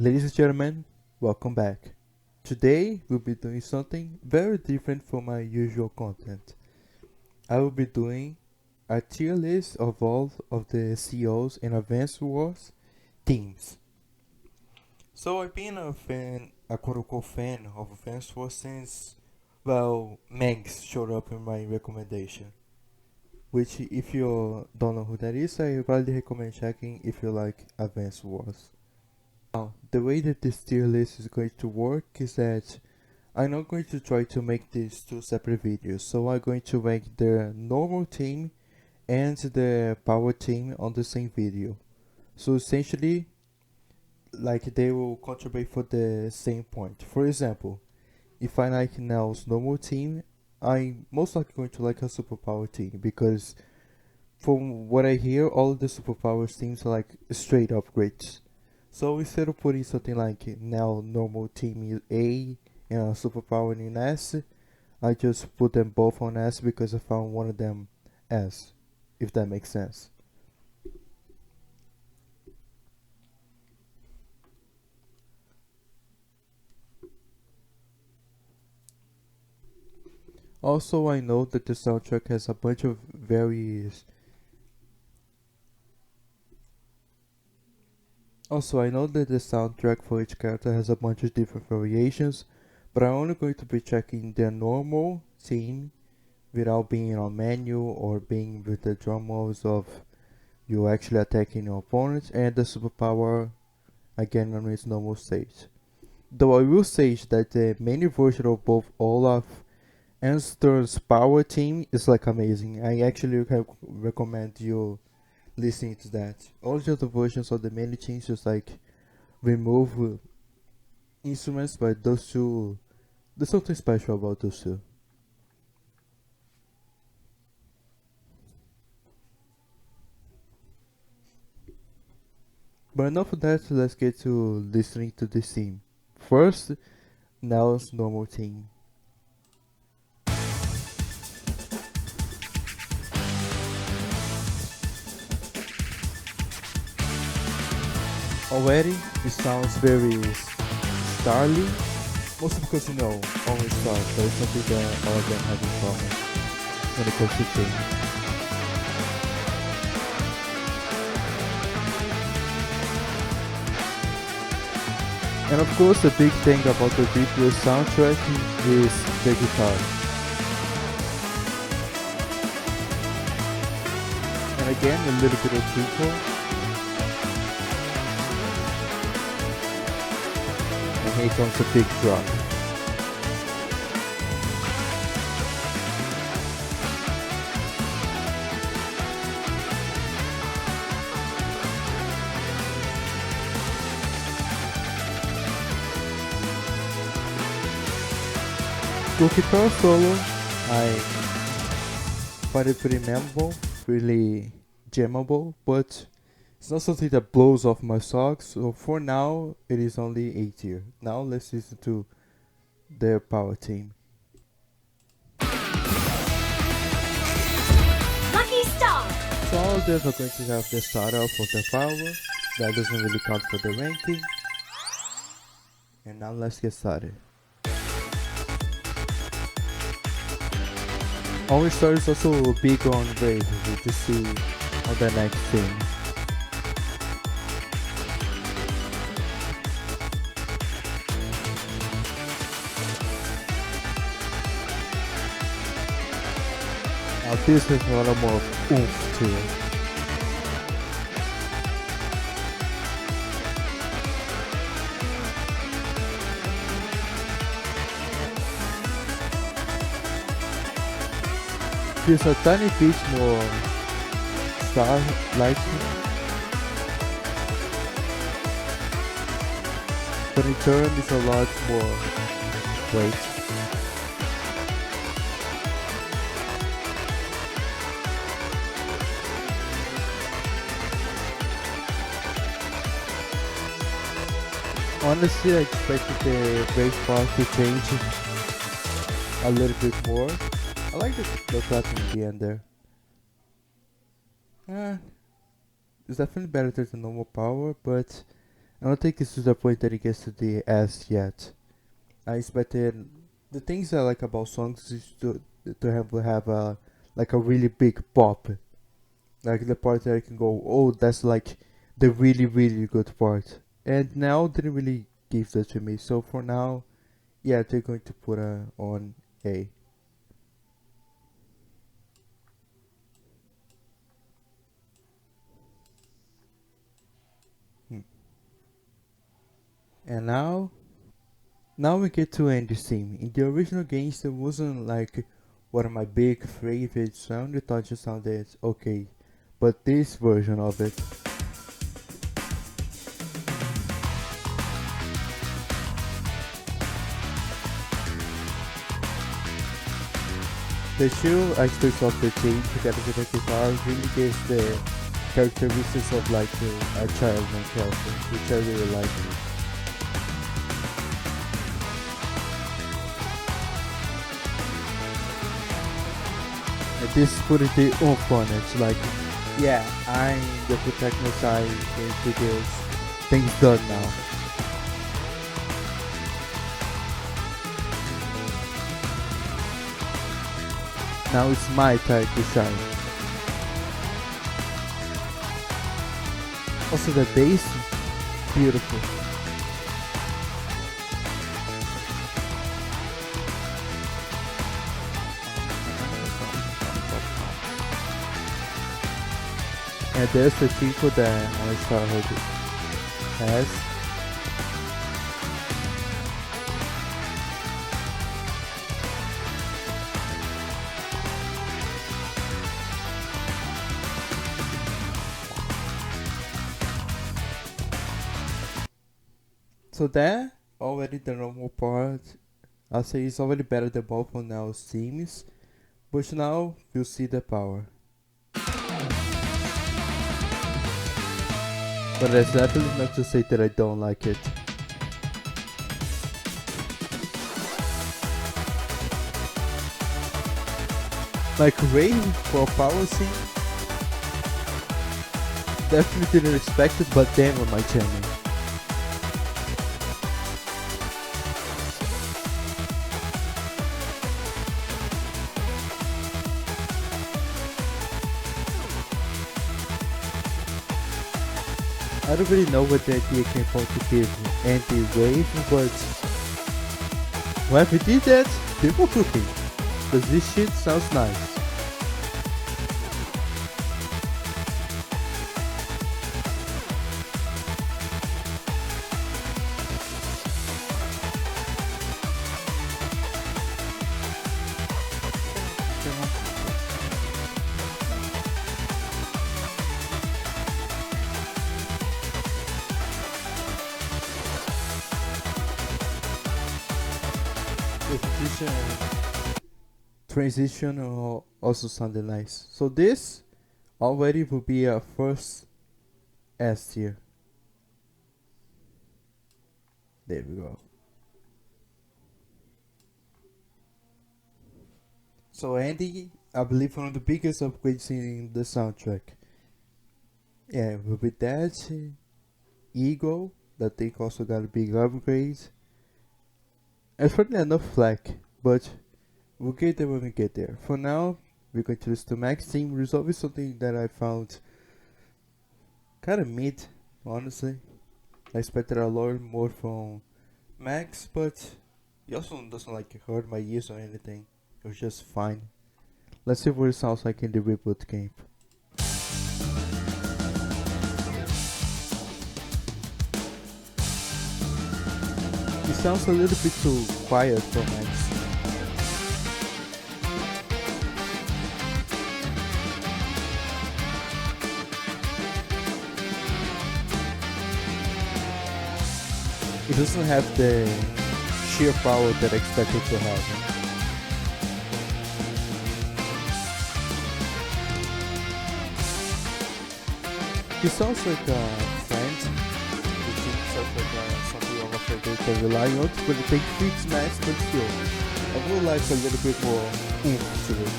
Ladies and gentlemen, welcome back. Today we'll be doing something very different from my usual content. I will be doing a tier list of all of the CEOs in Advanced Wars teams. So I've been a quote-unquote fan of Advanced Wars since, well, Mangs showed up in my recommendation. Which, if you don't know who that is, I highly recommend checking if you like Advanced Wars. Now, the way that this tier list is going to work is that I'm not going to try to make these two separate videos, so I'm going to rank the normal team and the power team on the same video. So essentially, like they will contribute for the same point. For example, if I like Nell's normal team, I'm most likely going to like a superpower team because from what I hear, all of the superpower teams are like straight upgrades. So instead of putting something like now normal team A and a superpower in S, I just put them both on S because I found one of them S, if that makes sense. Also, I know that the soundtrack has a bunch of various. Also, I know that the soundtrack for each character has a bunch of different variations, but I'm only going to be checking the normal team without being on menu or being with the drum rolls of you actually attacking your opponent, and the superpower again on its normal stage. Though I will say that the menu version of both Olaf and Stern's power team is like amazing. I actually recommend you listening to that. All the other versions of the menu teams just like remove instruments, but those two, there's something special about those two. But enough of that, let's get to listening to this team. First, Nell's normal team. Already, it sounds very starly, mostly because only stars, but it's something that all of them have in common when it comes to team. And of course, the big thing about the video soundtrack is the guitar. And again, a little bit of treble. And here comes a big drop. The guitar solo, I find it pretty memorable, really jammable, but it's not something that blows off my socks. So for now, it is only A tier. Now let's listen to their power team. Lucky Star! So all of them are going to have the start off of their power. That doesn't really count for the ranking. And now let's get started. Our Star is also big on raid, we just see on the next thing. Now this is a lot more oomph to it. There's a tiny bit more star-like, but in turn it's a lot more weight. Honestly, I expected the race part to change a little bit more. I like the clapping at the end there. It's definitely better than the normal power, but I don't think it's to the point that it gets to the S yet. I expected the things I like about songs is to have a like a really big pop, like the part that I can go, oh, that's like the really really good part. And now didn't really give that to me. So for now, yeah, they're going to put on A. Hmm. And now we get to Andy's theme. In the original games, there wasn't like one of my big favorite sound. I thought just sounded okay, but this version of it, the chill aspects of the theme together with the guitar really gives the characteristics of like a child character, which I really like. And this put the oomph on it, like, yeah, I'm the protagonist, I can do this, things done now. Now it's my time to shine. Also the bass, beautiful. And there's the tinkle that my childhood has. So that already the normal part, I'll say it's already better than both of Now's themes, but now you see the power. But that's definitely not to say that I don't like it. Like Rain for a power scene, definitely didn't expect it, but damn on my channel. I don't really know what the idea came from to give anti-wave, but whoever did that, people cooking. Cause this shit sounds nice. Transition also sounded nice. So this already will be a first S tier. There we go. So Andy, I believe one of the biggest upgrades in the soundtrack. Yeah, with that, Ego, that thing also got a big upgrade. And certainly enough flack, but we'll get there when we get there. For now, we're going to listen to Max theme. Resolve is something that I found kind of mid, honestly. I expected a lot more from Max, but he also doesn't like hurt my ears or anything. It was just fine. Let's see what it sounds like in the reboot game. It sounds a little bit too quiet for Max. It doesn't have the sheer power that I expected to have. He sounds like a friend. It sounds like something of a friend they can rely on, but it fits Max, but still, I would like a little bit more oomph to it.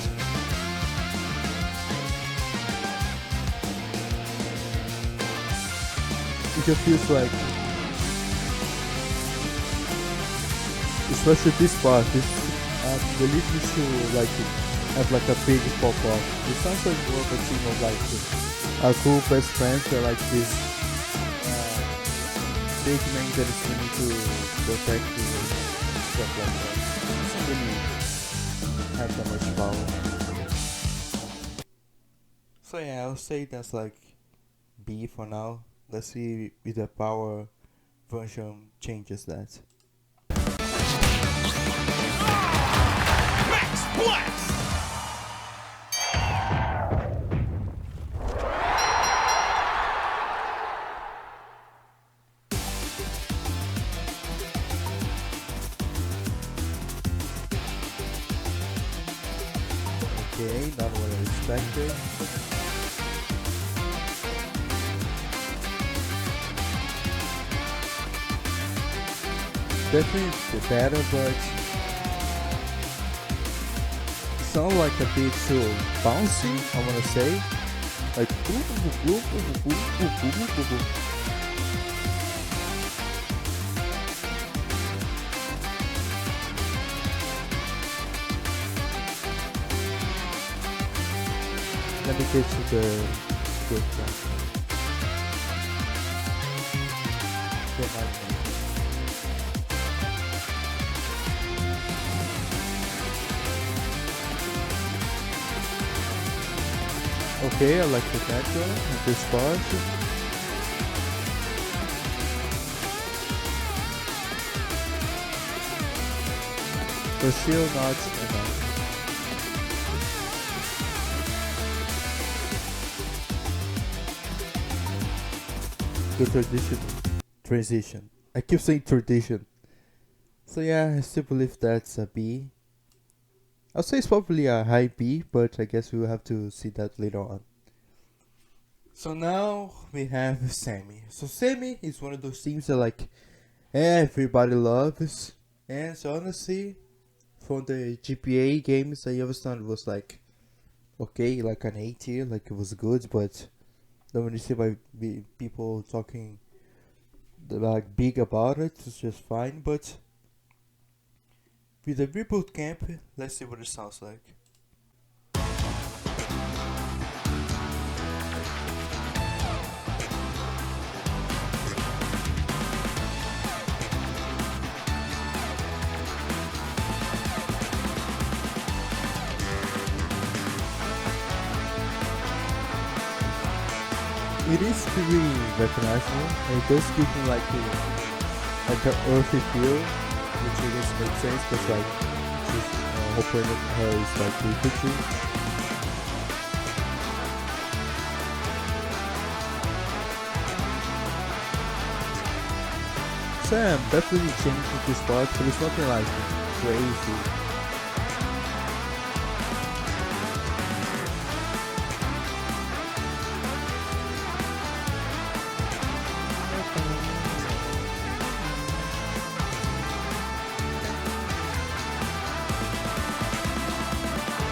It just feels like especially this part. This really needs to like have like a big pop up. It sounds like more of a team of like a cool best friends that like this big man that is going to protect you and stuff like that. It doesn't really have that much power. So yeah, I'll say that's like B for now. Let's see if the power version changes that. Max Blast! Okay, not what I expected. Definitely better, but it sounds like a bit too bouncy, I wanna say. Like let me get to the good one. Okay, I like the background of this part. But still not enough. The transition. I keep saying tradition. So yeah, I still believe that's a B. I'll say it's probably a high B, but I guess we'll have to see that later on. So now we have Sammy. So Sammy is one of those teams that like everybody loves. And so honestly, from the GPA games, I always thought it was like okay, like an A tier, like it was good, but then when you see by people talking like big about it, it's just fine. But with the reboot camp, let's see what it sounds like. It is pretty recognizable, and it does give me like an earthy feel, which I guess makes sense because like she's her point of her is like refugee. So yeah, I'm definitely changing this part, but it's nothing like crazy.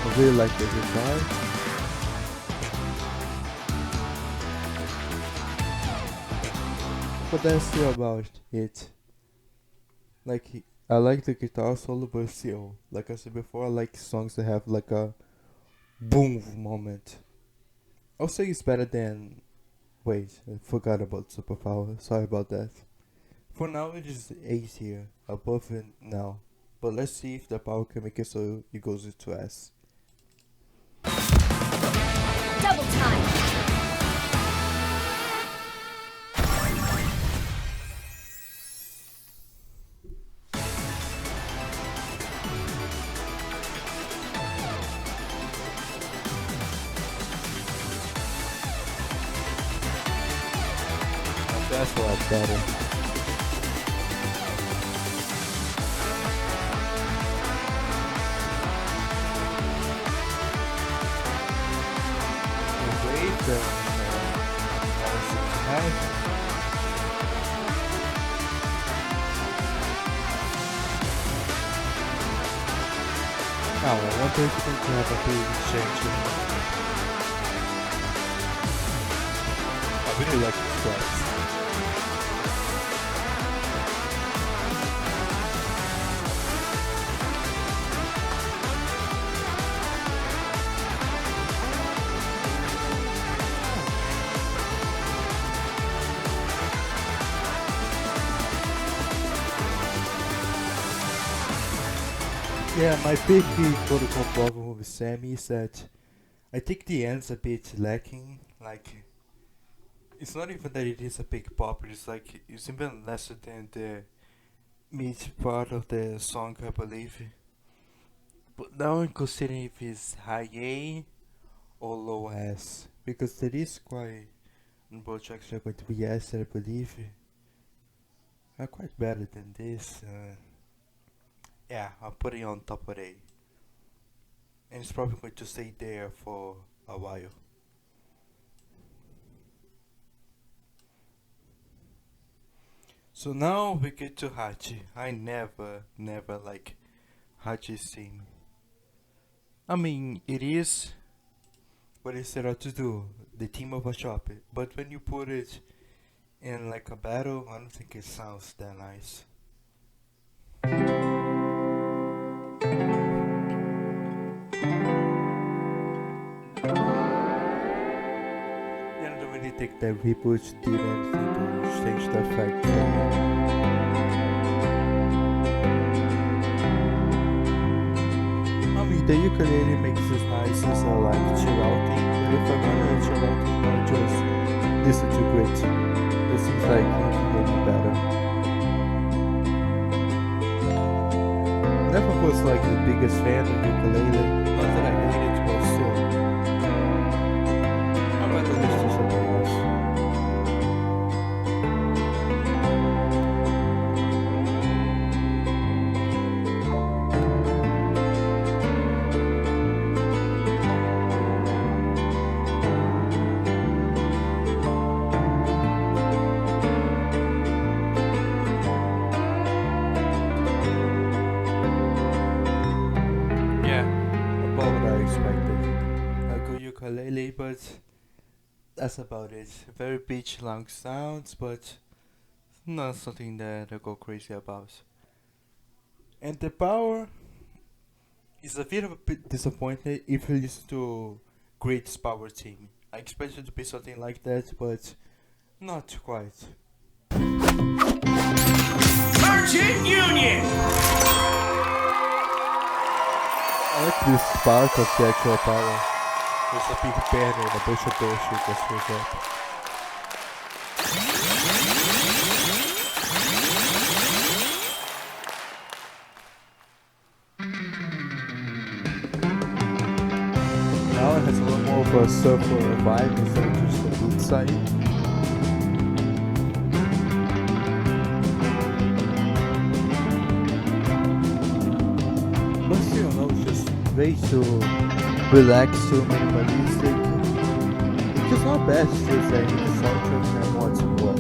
I really like the guitar. But that's still about it. Like, I like the guitar solo, but still, like I said before, I like songs that have like a boom moment. I'll say it's better than. Wait, I forgot about Superpower. Sorry about that. For now, it is A tier, above it now. But let's see if the power can make it so it goes into S. Double time. That's a lot better. Now, I wonder if you think to have a big change. I really like this class. Yeah, my big protocol problem with Sammy is that I think the end's a bit lacking. Like, it's not even that it is a big pop, it's like it's even lesser than the mid part of the song, I believe. But now I'm considering if it's high A or low S, because there is quite, both tracks are going to be S, I believe. Are quite better than this. Yeah, I'll put it on top of A. And it's probably going to stay there for a while. So now we get to Hachi. I never like Hachi's theme. I mean, it is what it set out to do, the theme of a shop. But when you put it in like a battle, I don't think it sounds that nice. Yeah, I don't really think that reboot did anything to change the effect for me. I mean, the ukulele makes it nice as a like chill out thing, but if I'm gonna chill out thing, I'll just listen to Grit. It seems like infinitely better. Never was like the biggest fan of ukulele, not that I hate it, but still. I'd rather listen to something else. Yeah, about what I expected. A good ukulele, but that's about it. Very beach long sounds, but not something that I go crazy about. And the power is a bit of a bit disappointed if you listen to Great's power team. I expected it to be something like that, but not quite. Merchant Union! I like this spark of the actual power. There's a big banner and a bunch of bullshit that shows up. Now it has a lot more of a surfer vibe instead of just the beat side. But still, no, it's just way too relaxed, too minimalistic. It's just not bad, it's just that the soundtrack and what's what.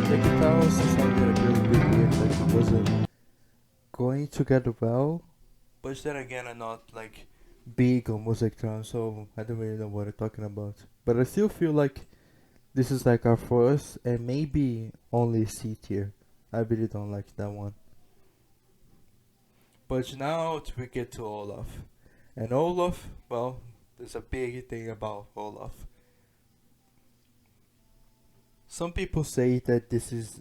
The guitar also sounded a really bit weird, like it wasn't going together well. But then again, I'm not like big on music terms, so I don't really know what I'm talking about. But I still feel like this is like our first and maybe only C tier. I really don't like that one. But now we get to Olaf. And Olaf, well, there's a big thing about Olaf. Some people say that this is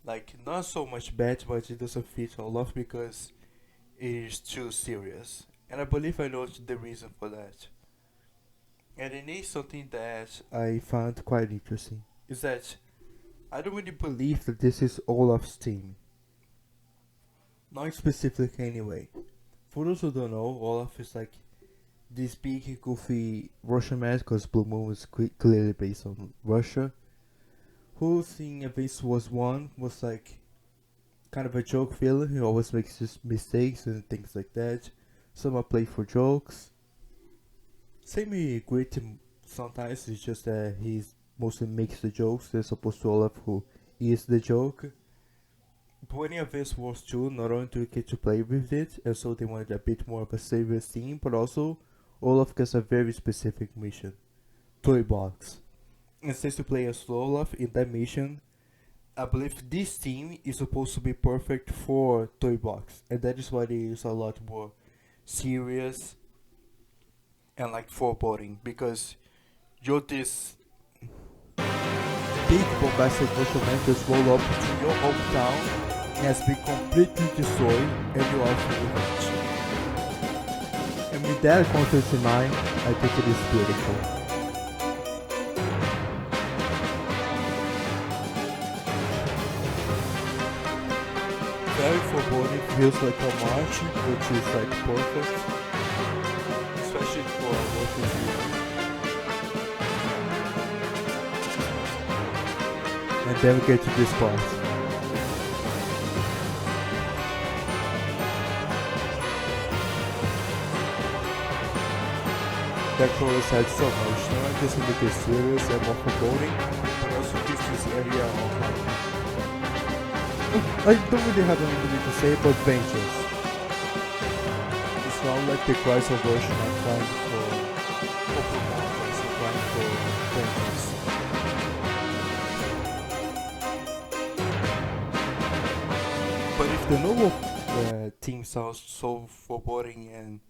like not so much bad, but it doesn't fit Olaf because it is too serious. And I believe I know the reason for that. And it is something that I found quite interesting. Is that I don't really believe that this is Olaf's team. Not specific anyway. For those who don't know, Olaf is like this big goofy Russian man, because Blue Moon was clearly based on Russia. Who in Abyss was one was like kind of a joke villain. He always makes his mistakes and things like that. Some are played for jokes. Same with Grit, sometimes it's just that he mostly makes the jokes as opposed to Olaf who is the joke. But when Abyss was 2, not only do you get to play with it, and so they wanted a bit more of a serious theme, but also Olaf gets a very specific mission. Toy box. instead to play as Olaf in that mission, I believe this team is supposed to be perfect for toy box, and that is why they use a lot more serious and like foreboding, because you're this big bombastic virtual man just roll up to your hometown and has been completely destroyed, and you are for revenge. And with that context in mind, I think it is beautiful. Very foreboding, feels like a march, which is like perfect, especially for what is here. And then we get to this part. That chorus had so much, not just to make it serious and more foreboding, but also gives this area of like, I don't really have anything to say about vengeance. It's not like the Chrysler version I'm trying for Pokemon, it's trying for vengeance. But if the novel theme sounds so foreboding and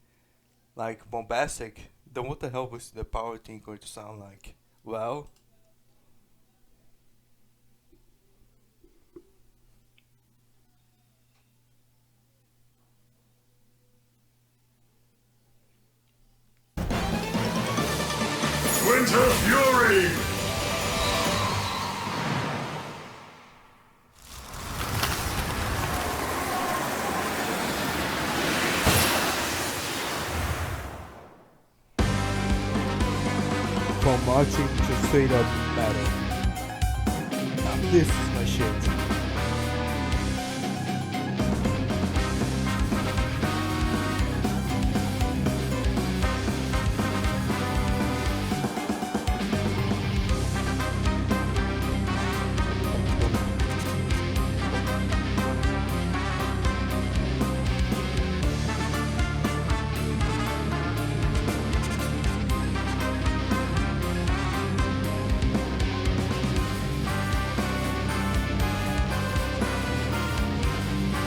like bombastic, then what the hell was the power theme going to sound like? Well, Winter Fury! from marching to straight up battle. Now this is my shit.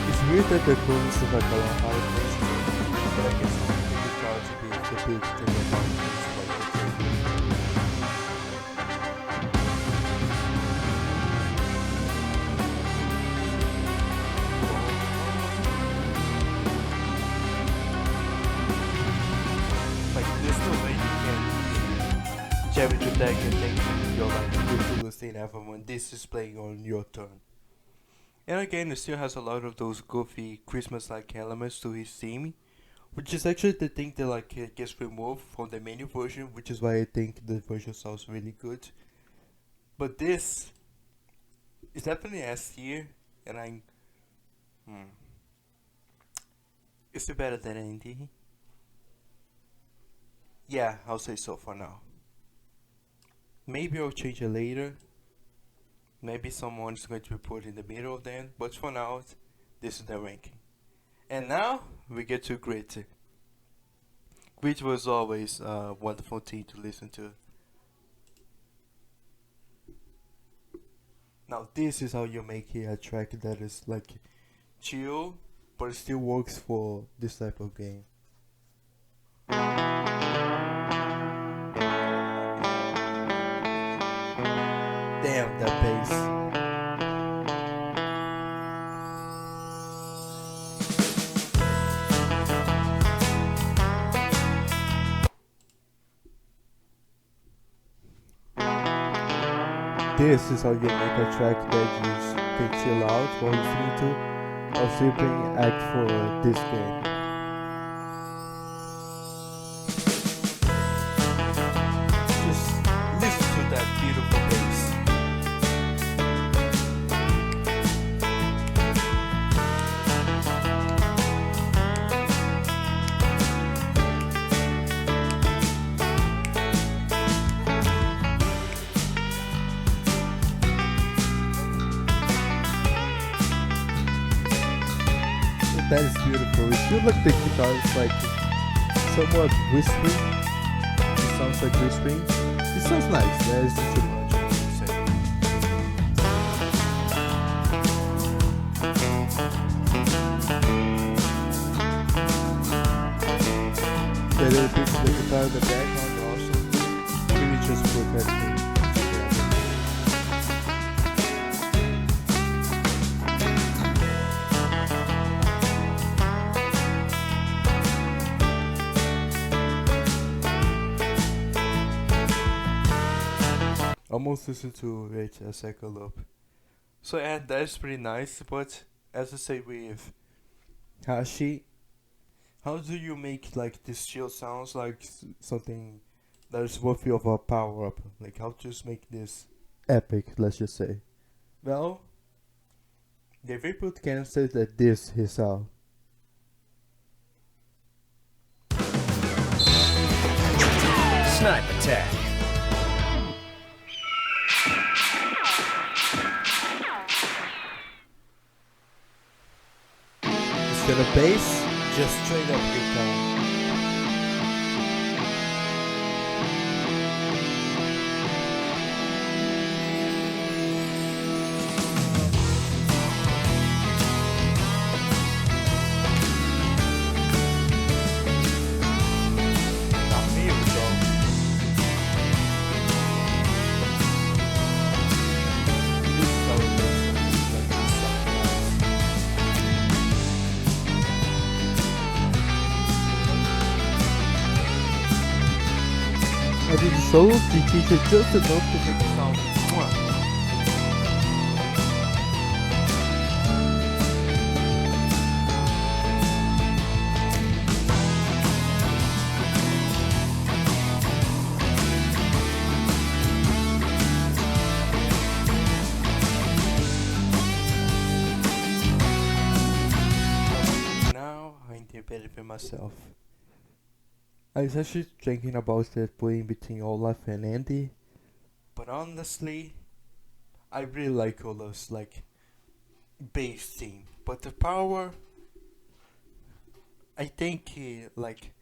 It's weird that the chorus is like a long high place, but I guess it's really proud to be the big thing about this, like the thing. Like there's no way you can jab it your deck and think you're like the coolest thing ever when this is playing on your turn. And again, it still has a lot of those goofy Christmas-like elements to his theme, which is actually the thing that like gets removed from the menu version, which is why I think the version sounds really good. But this is definitely S tier, and is it better than ND? Yeah, I'll say so for now. Maybe I'll change it later. Maybe someone's going to be put in the middle then, but for now, this is the ranking. And now, we get to Grit. Grit was always a wonderful thing to listen to. Now this is how you make a track that is like chill, but it still works for this type of game. Damn, that bass. This is how you make a track that you can chill out while listening to a sweeping act for this game. Just listen to that beautiful bass. That is beautiful. It feels like the guitar is like somewhat whispering. It sounds like whispering. It sounds nice. That is too much. And then this is the guitar in the background also. Maybe just put everything together. Almost listen to it a second loop. So yeah, that's pretty nice, but as I say with Hashi, how do you make like this chill sounds like something that is worthy of a power up? Like how to just make this epic, let's just say. Well, the Vapor can say that this is how. Snipe attack. Instead of bass, just straight up guitar. I did so detailed just enough to make it sound. Now I interpreted for myself. I was actually thinking about that playing between Olaf and Andy, but honestly, I really like Olaf's like bass theme. But the power, I think like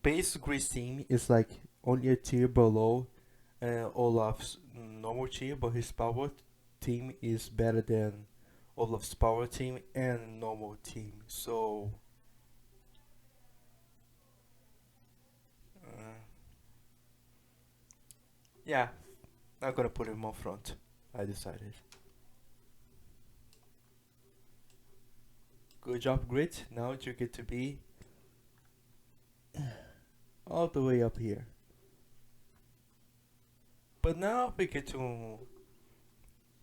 bass Grease theme is like only a tier below Olaf's normal tier, but his power team is better than Olaf's power team and normal team. So. Yeah, I'm gonna put him on front. I decided. Good job, Grit. Now you get to be all the way up here. But now we get to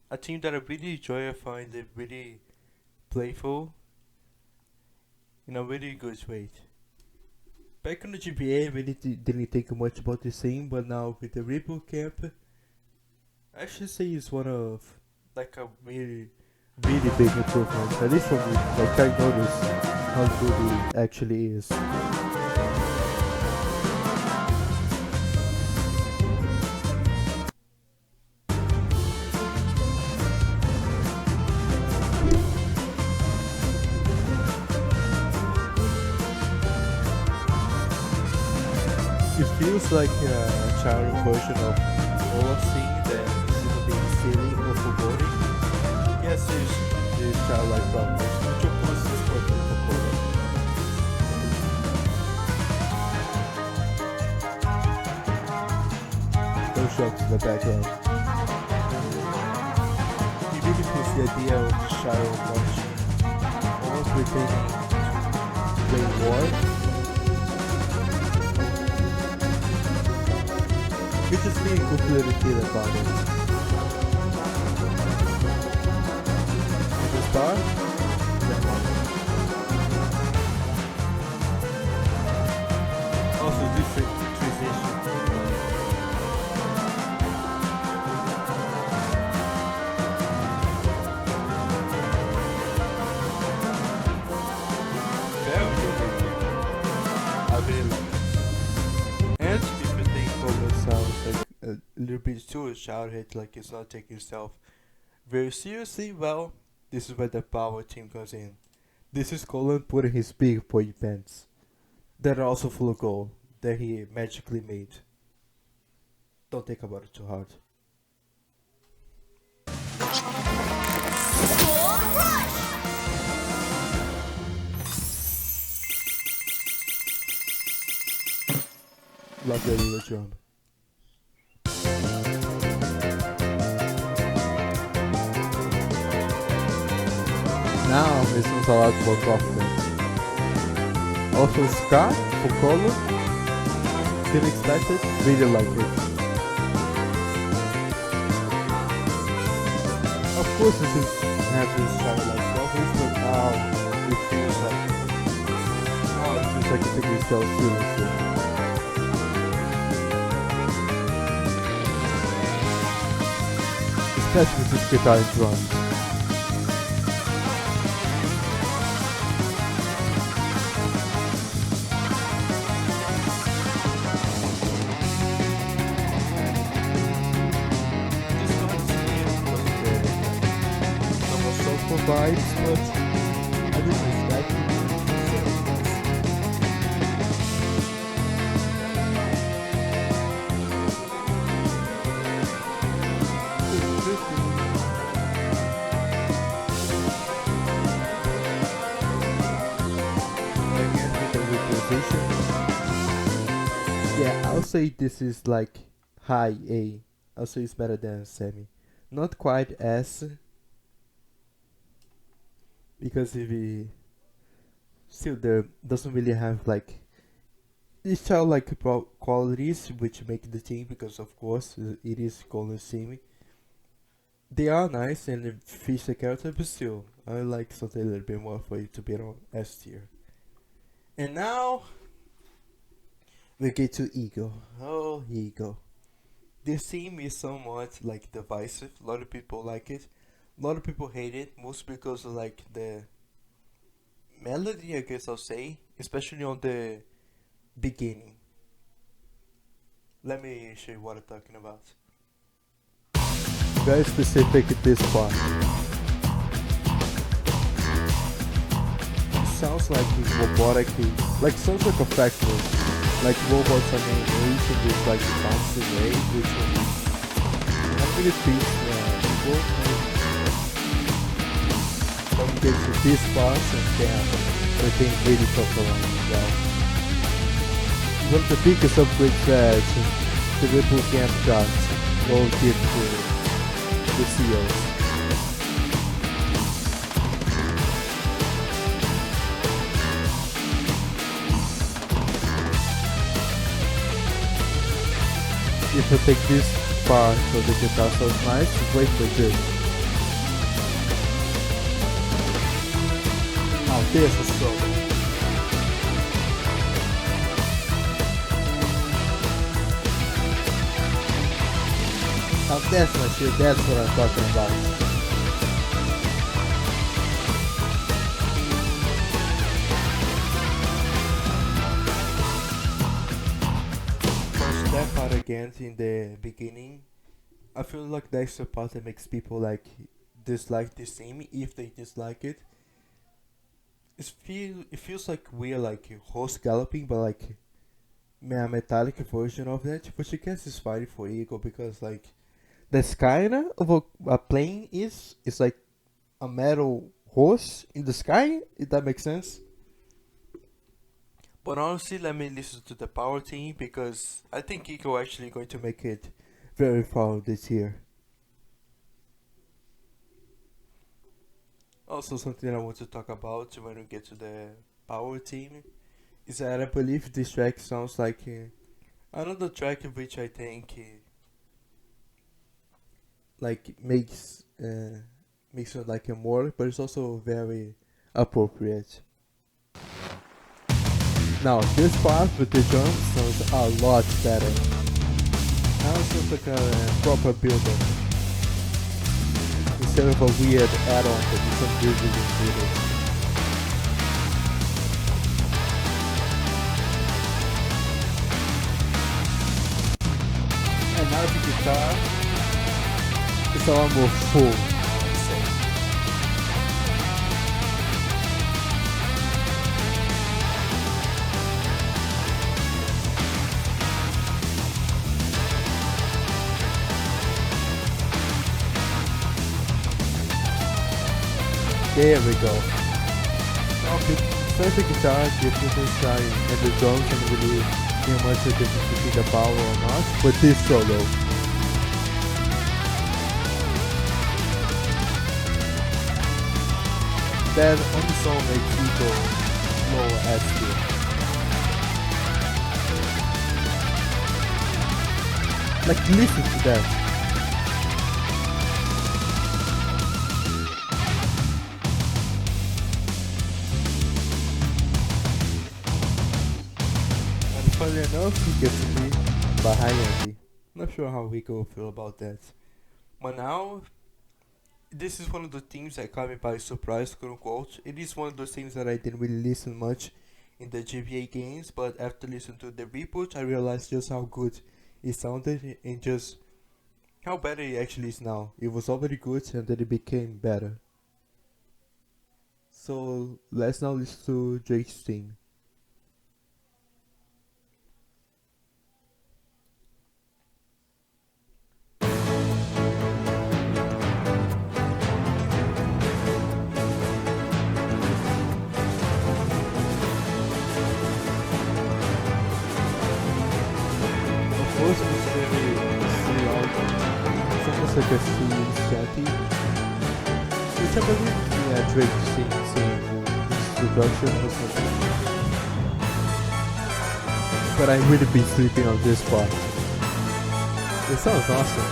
a team that I really enjoy. I find it really playful in a really good way. Back on the GBA, we didn't think much about this thing, but now with the Reboot Camp, I should say it's one of like a really, really big improvement. At least for me, like I noticed how good it actually is. It feels like a child version of Olaf scene that instead of being silly or foreboding, yes, there's childlike problems, which of course is perfect for Olaf. Those shots in the background. It really puts the idea of the child watching or pretending to play war. We just being completely clear about it. The star? Also this transition. Very good. I really like it. And if you think Coleman sounds like a little bit too childhood, like it's not taking itself very seriously, well, this is where the power team comes in. This is Colin putting his big boy pants that are also full of gold that he magically made. Don't think about it too hard. Gold Rush! Love the little drum. Now this one's a lot more confident. Also ska for color. Didn't expect it, really like it. Of course this is have this kind of like bubbles, but now it feels like I can take myself seriously. Especially with this guitar and drums. Vibes, but I didn't expect it. Again with the visualization. Yeah, I'll say this is like high A. I'll say it's better than semi. Not quite S. Because if he still there doesn't really have like these child like qualities which make the team, because of course it is called semi. They are nice and it fits the character, but still I like something a little bit more for it to be on S tier. And now we get to Ego. Oh, Ego. This theme is somewhat like divisive. A lot of people like it. A lot of people hate it, mostly because of like the melody, I guess I'll say, especially on the beginning. Let me show you what I'm talking about. Very specific at this part. It sounds like it's robotic, like sounds like a factory. Like robots are made with like the bouncing way, which I think it beats people. When you get to this part and then everything really comes along well. One of the biggest upgrades that the Ripple Camp got will give to the CEOs. If I take this part so the guitar sounds nice, wait for this. Now there's a solo. Now that's my shit, that's what I'm talking about. First that part again in the beginning, I feel like that's the part that makes people like dislike this theme if they dislike it. It feels like we're like horse galloping, but like a metallic version of that, which I guess is fine for Ego because like that's kinda of a plane is like a metal horse in the sky, if that makes sense. But honestly, let me listen to the power team because I think Ego actually going to make it very far this year. Also, something I want to talk about when we get to the power team is that I believe this track sounds like another track which I think like makes it like a more, but it's also very appropriate. Now this part with the drums sounds a lot better. Now it sounds like a proper build-up instead of a weird add-on that you can really include. And now the guitar is a lot more full. There we go. Now, first the guitar, the different side, and the drums and really Pretty much I didn't defeat the power or not, but this solo. That on the song makes people low as tier. Like listen to that. And funny enough, he gets to be by Highlander. Not sure how Rico will feel about that. But now, this is one of the themes that caught me by surprise, quote unquote. It is one of those things that I didn't really listen much in the GBA games, but after listening to the reboot, I realized just how good it sounded and just how better it actually is now. It was already good and then it became better. So let's now listen to Drake's theme. Of course, it's very loud. It's almost like a sea shanty, which I believe Drake sings in introduction or something. But I really be sleeping on this part. It sounds awesome.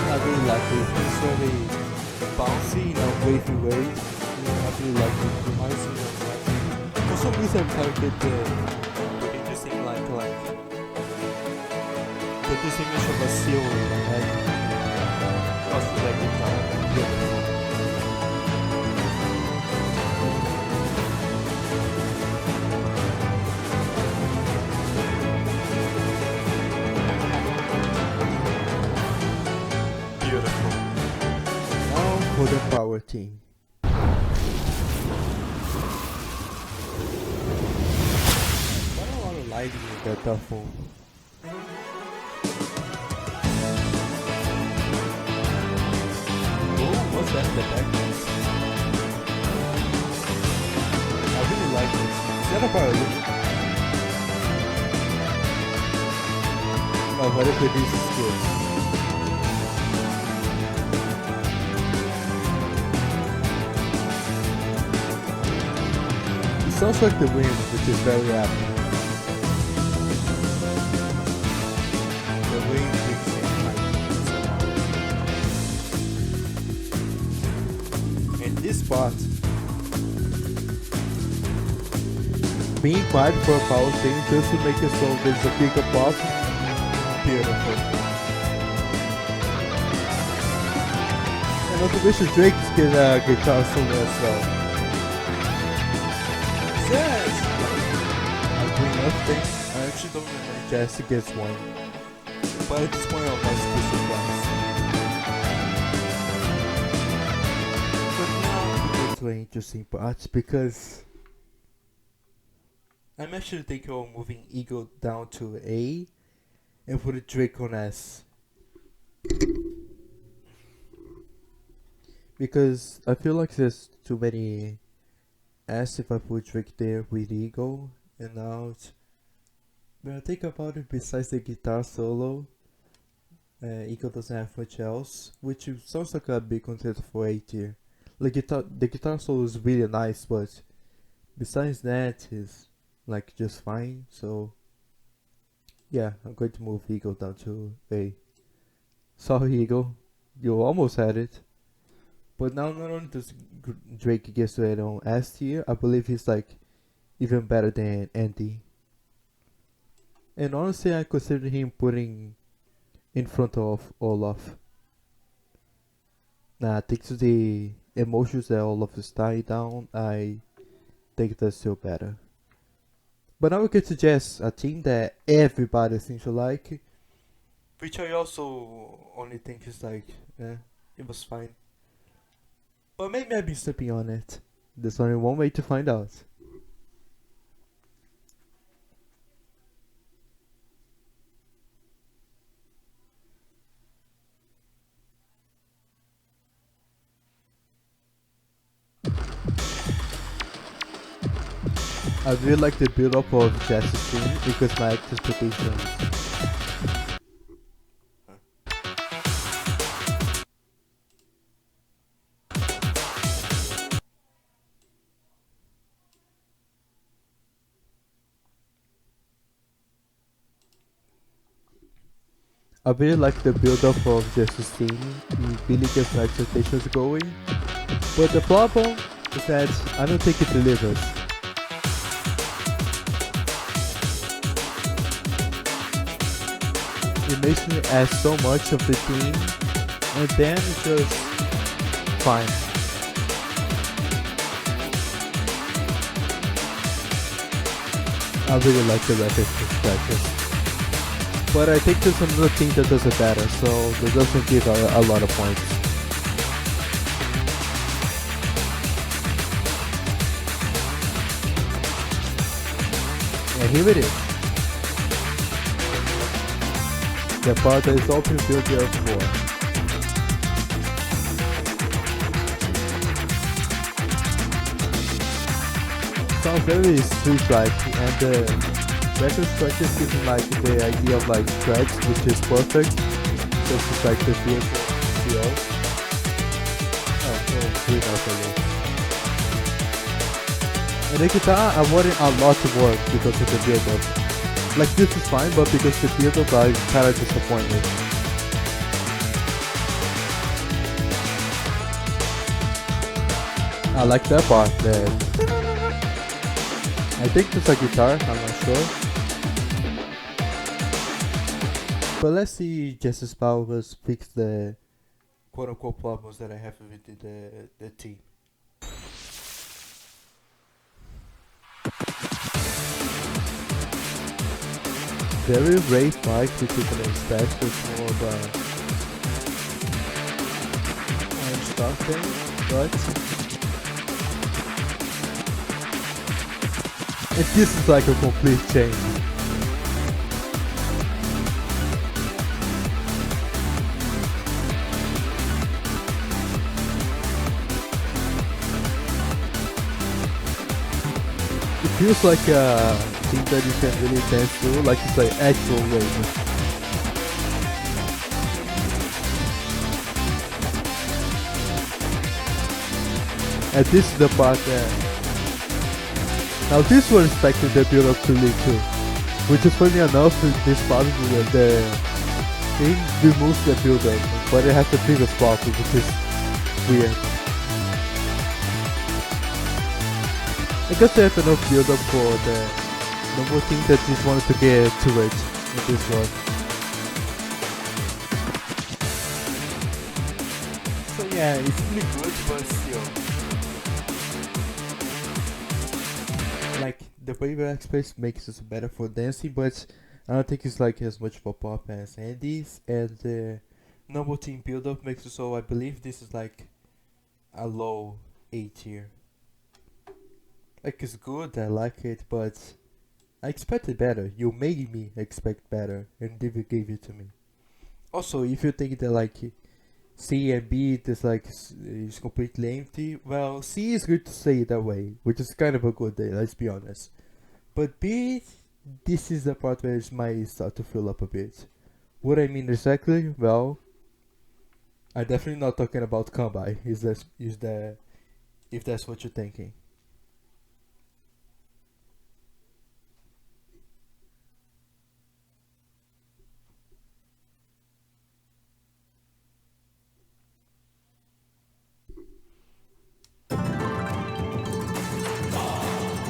I really like it. It's very bouncy in a wavy way. I really like it. It reminds me of like for some reason I'm trying to get the interesting like get this image of a seal in my head. Also like guitar and beautiful. Beautiful. Now for the power team. Quite a lot of lighting in that duffel. Oh, what's that in the background? I really like this. Is that a violin? Oh, what if it is skills? It sounds like the wind, which is very apt. The wind brings in light. And this spot, being quiet for a power thing just to make it so there's a bigger pop. Beautiful. And also wish Drake's get a guitar solo as well. Yes! I bring nothing. I actually don't remember Jazz gets one. But at this point I'll buy surprise. But now we get to an interesting part because I'm actually thinking of moving Eagle down to A and put a Drake on S. Because I feel like there's too many S if I put Drake there with Eagle and out. When I think about it, besides the guitar solo, Eagle doesn't have much else, which sounds like a big contender for A tier. Like the guitar solo is really nice, but besides that, is like just fine. So yeah, I'm going to move Eagle down to A. Sorry, Eagle, you almost had it. But now not only does Drake get to it on S tier, I believe he's like even better than Andy. And honestly, I consider him putting in front of Olaf. Nah, thanks to the emotions that Olaf is tying down, I think that's still better. But now we get to Jess, a team that everybody seems to like, which I also only think is like, it was fine. But maybe I've been stepping on it. There's only one way to find out. I really like the build up of Jess's team because my expectations. I really like the build up of Jess's team. It really gets my expectations going. But the problem is that I don't think it delivers. It makes me ask so much of the team, and then it's just fine. I really like the record practice. But I think there's another team that does it better, so that doesn't give a lot of points. And here it is. The part that is open build there for. Sounds very street-like, and the record structure gives me like the idea of like threads, which is perfect. So it's like the feel. Oh, so really nice idea. And the guitar, I wanted a lot to work because of the build-up. Like this is fine, but because the build-up I kinda disappointed. I like that part there. I think it's a guitar, I'm not sure. But let's see Jess's powers fix the quote-unquote problems that I have with the team. Very rave mic, which you can expect, it's more of a stock thing, but and this is like a complete change. It feels like a thing that you can really dance to, like it's like actual rave. And this is the part now this was expecting the build up to lead to, which is funny enough this part the thing removes the build up, but it has the previous part, which is weird. I guess they have enough build up for the number thing that just wanted to get to it in this one. So yeah, it's really good, but still. Like the wave backspace makes it better for dancing, but I don't think it's like as much for pop as Andy's, and the number team build up makes it so I believe this is like a low A tier. Like it's good, I like it, but I expected better. You made me expect better, and then you gave it to me. Also, if you think that like C and B is like is completely empty, well, C is good to say it that way, which is kind of a good day. Let's be honest. But B, this is the part where it might start to fill up a bit. What I mean exactly? Well, I'm definitely not talking about Kambai. If that's what you're thinking.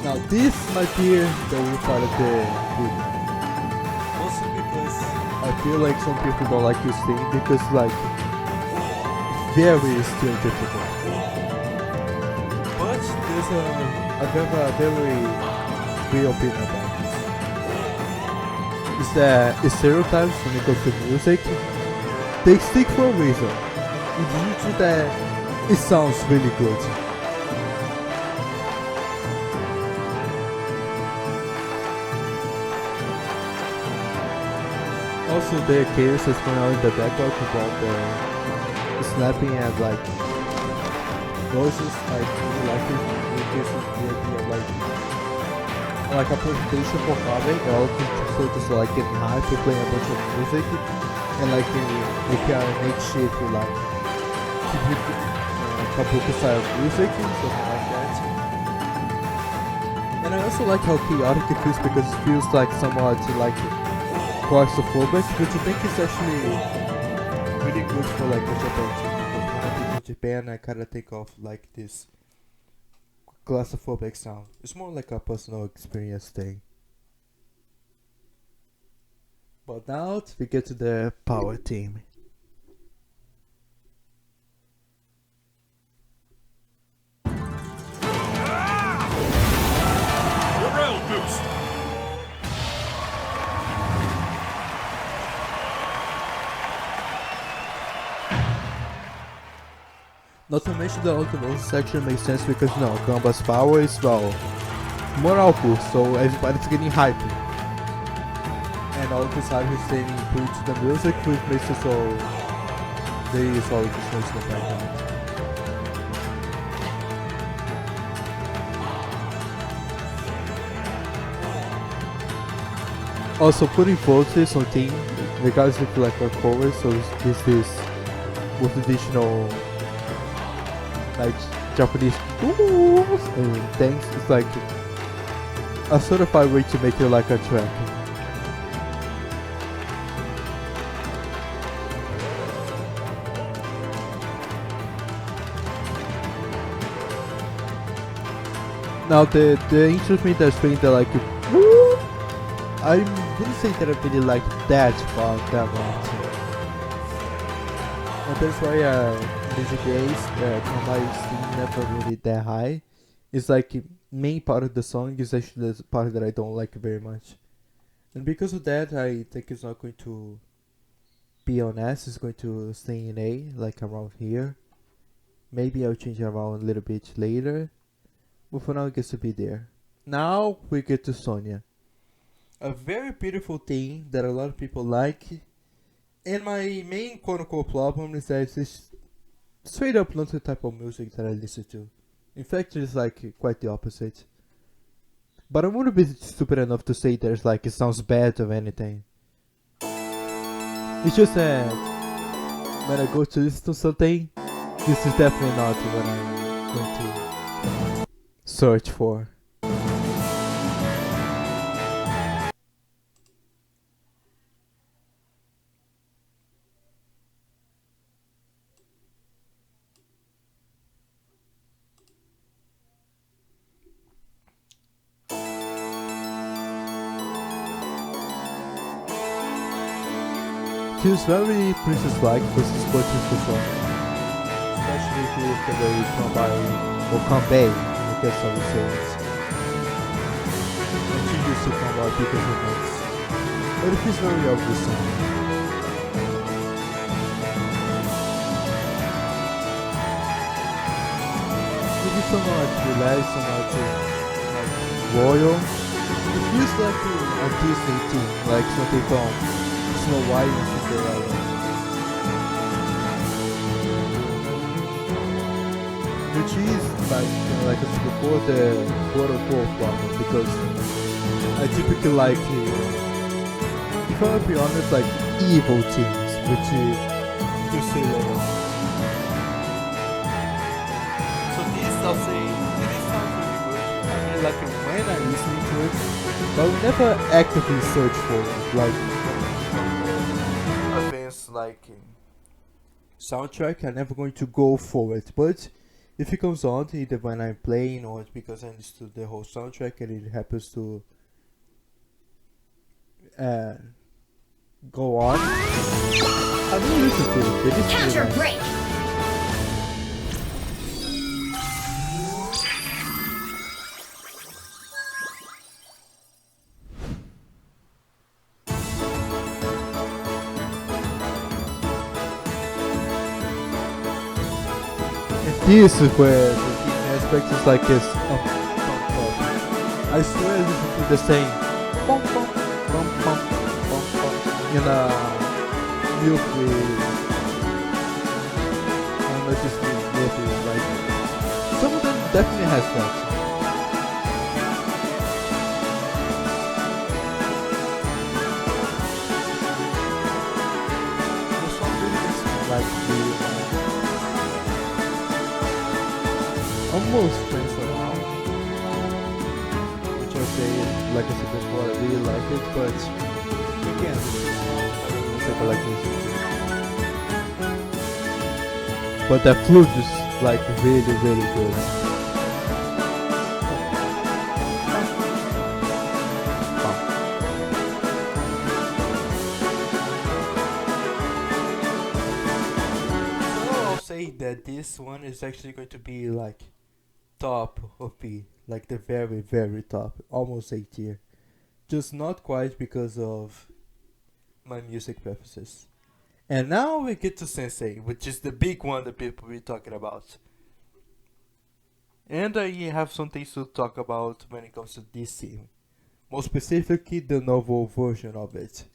Now this might be the weird part of the video. Also because I feel like some people don't like this thing because like very still difficult. But there's I have a very real opinion about this. Is that stereotypes when it comes to music, they stick for a reason. It's due to that it sounds really good. Also, the chaos that's going on in the background about the snapping and like noises, I really like it. It gives us the idea of like like a presentation for comedy, all of them people just like getting hype to play a bunch of music, and like they can make shit with like kabuki style music and something like that. And I also like how chaotic it feels because it feels like somewhat like claustrophobic, which I think is actually really good for like the Japan too. Because when I think of Japan, I kind of think of like this claustrophobic sound. It's more like a personal experience thing. But now we get to the power team. Morale boost. Not to mention the automotive section makes sense because Gamba's power is well morale boost, so everybody's getting hyped. And all of a sudden he's staying put to the music, which makes it so there is all this noise in the background. Also putting voices on team, regardless if like a cover, so is this more traditional like Japanese and things. It's like a certified way to make it like a track. Now the instrument that's playing the like I didn't say that I really like that part that much. And that's why music days my Steam never really that high. It's like main part of the song is actually the part that I don't like very much. And because of that I think it's not going to be on S, it's going to stay in A, like around here. Maybe I'll change it around a little bit later. But for now it gets to be there. Now we get to Sonia. A very beautiful thing that a lot of people like. And my main quote-unquote problem is that it's straight up not the type of music that I listen to. In fact, it's like quite the opposite. But I wouldn't be stupid enough to say that it's like it sounds bad or anything. It's just that when I go to listen to something, this is definitely not what I'm going to search for. Feels very princess-like because it's purchased song. Especially if you look at the way come by or come bay, I guess I would say it. And she used to come by because of notes. But it feels very obvious song. It is somewhat relaxed, somewhat like royal. It feels like a Disney theme, like something from Snow White and Cinderella. Which is like I said before, the quote-unquote problem, because I typically like, if I'm to be honest, like evil teams, which is just say later. So this I'll say, this sounds really good. I mean, like when I'm listening to it, but I will never actively search for it, like like soundtrack. I'm never going to go for it, but if it comes on either when I'm playing or it's because I understood the whole soundtrack and it happens to go on, I will listen to it. It is Counter really nice. break. This is where the key aspect is like this. I swear I listen to the same bum, bum, bum, bum, bum, bum, in a milk with, I don't know if it's milk with, like some of them definitely has that. most friends around, which I say, like I said before, I really like it, but again, it's like I like music too. But that flute is like really, really good. Say that this one is actually going to be like top of B, like the very, very top, almost A tier. Just not quite because of my music preferences. And now we get to Sensei, which is the big one that people will be talking about. And I have some things to talk about when it comes to this team. More specifically, the novel version of it.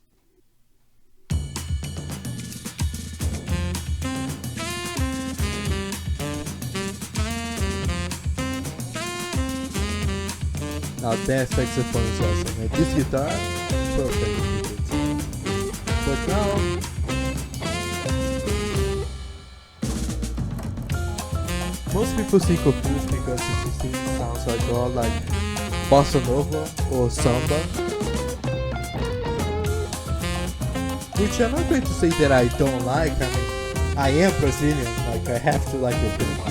Now that saxophone is awesome, and this guitar, perfect with it. But now, most people seem confused because this thing sounds like all like bossa nova or samba. Which I'm not going to say that I don't like, I mean, I am Brazilian, like I have to like it pretty much.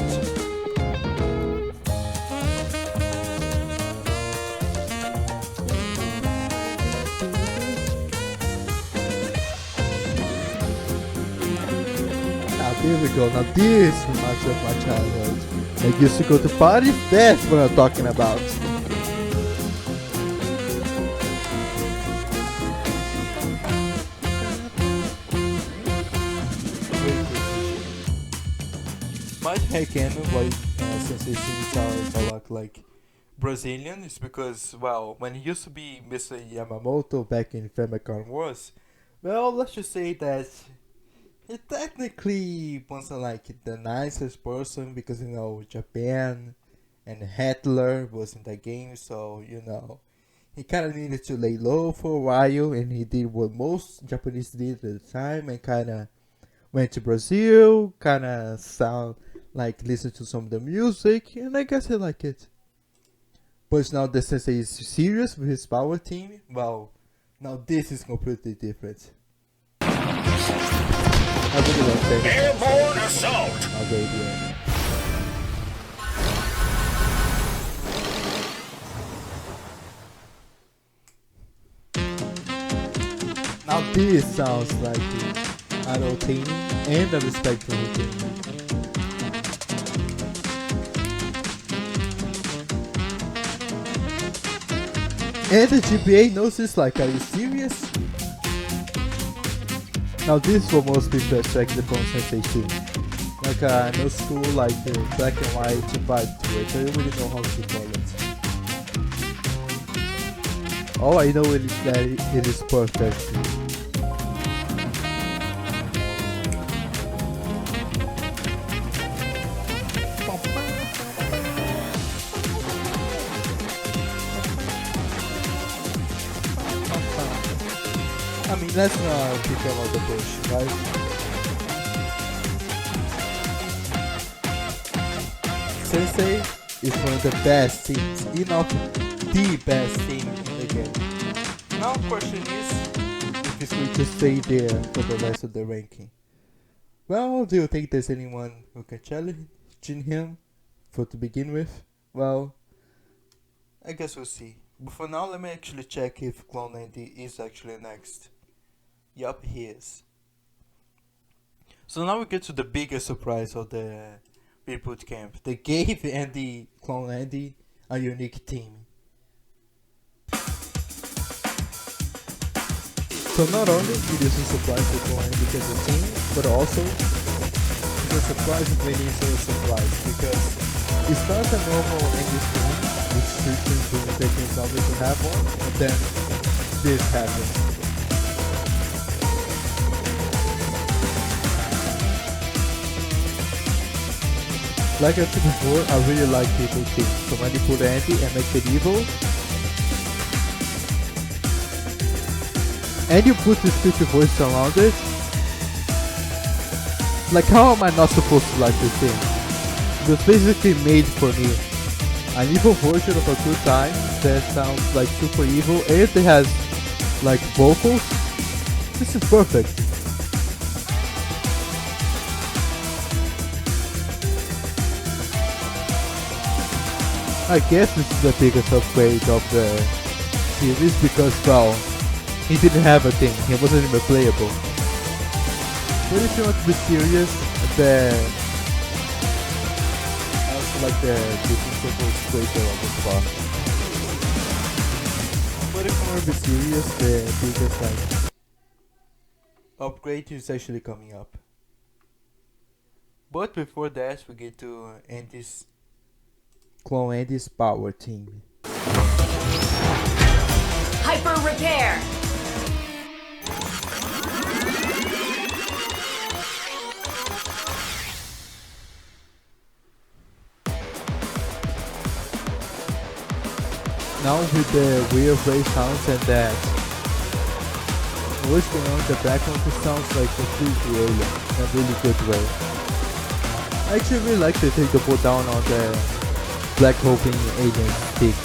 Here we go, now this reminds me of my childhood. I used to go to parties, that's what I'm talking about. My canon, why since it sounds a lot like Brazilian, is because, well, when he used to be Mr. Yamamoto back in Famicom Wars, well, let's just say that he technically wasn't like the nicest person because, you know, Japan and Hitler was in the game, so, you know, he kind of needed to lay low for a while, and he did what most Japanese did at the time and kind of went to Brazil, kind of sound like listen to some of the music, and I guess I like it. But now the sensei is serious with his power team, well, now this is completely different. I really love that. Airborne assault! Oh, baby. Now this sounds like the adult thing and a respectful thing. And the GPA knows this, like, are you serious? Now this is what most people expect the phone sensei too. Like no school, like black and white vibe to it. I don't really know how to call it. All I know is that it is perfect. I mean, let's not kick him out the bush, right? Sensei is one of the best teams, if not the best team in the game. Now the question is, if he's going to stay there for the rest of the ranking. Well, do you think there's anyone who can challenge him for to begin with? Well, I guess we'll see. But for now, let me actually check if Clone 90 is actually next. Yup, he is. So now we get to the biggest surprise of the reboot camp. They gave Andy, Clone Andy, a unique team. So not only it is a surprise for Clone Andy as a team, but also it's a surprise winning is a surprise because it's not a normal English team, which teams doing they can always have one, and then this happens. Like I said before, I really like people teams. So when you put anti and make it evil, and you put this creepy voice around it, like how am I not supposed to like this thing? It was basically made for me. An evil version of a good time that sounds like super evil and it has like vocals. This is perfect. I guess this is the biggest upgrade of the series because, well, he didn't have a thing, he wasn't even playable. But if you want to be serious, the I also like the purple sprayer on this bar. But if you want to be serious, the biggest like upgrade is actually coming up. But before that, we get to Andy's Clone Andy's power team. Hyper repair. Now with the weird bass sounds and that what's going on in the background, it sounds like a completely alien in a really good way. I actually really like to take the ball down on the black hoping alien stick.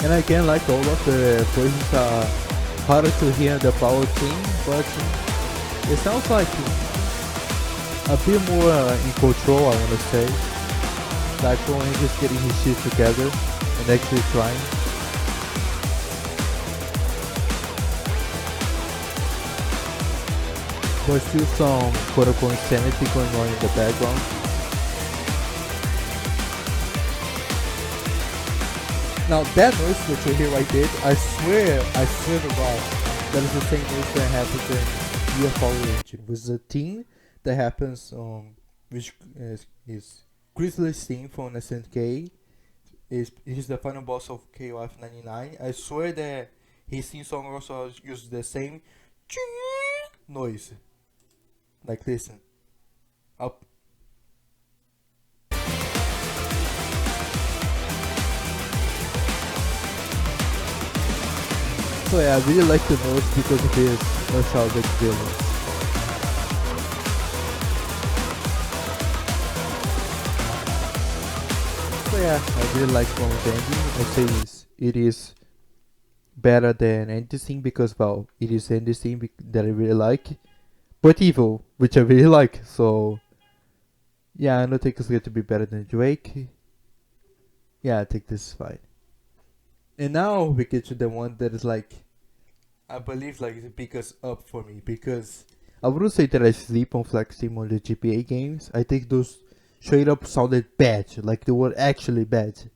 And again, like all of the voices are harder to hear in the power team, but it sounds like a bit more in control, I want to say. Like Rowan just getting his shit together and actually trying. There's still some quote-unquote insanity going on in the background. Now that noise that you hear right there, I swear to God, that is the same noise that happens in UFO Engine. With the theme that happens which is Grizzly's theme from SNK, is the final boss of KOF 99. I swear that his theme song also uses the same noise. Like listen. Up. So yeah, I really like the notes because it is nostalgic feeling. So yeah, I really like Clone Ending. I say it is better than anything because, well, it is anything that I really like. But evil, which I really like. So yeah, I don't think it's going to be better than Drake. Yeah, I think this is fine. And now we get to the one that is like, I believe like the biggest up for me because I wouldn't say that I sleep on Flex Team on the GPA games. I think those straight up sounded bad, like they were actually bad.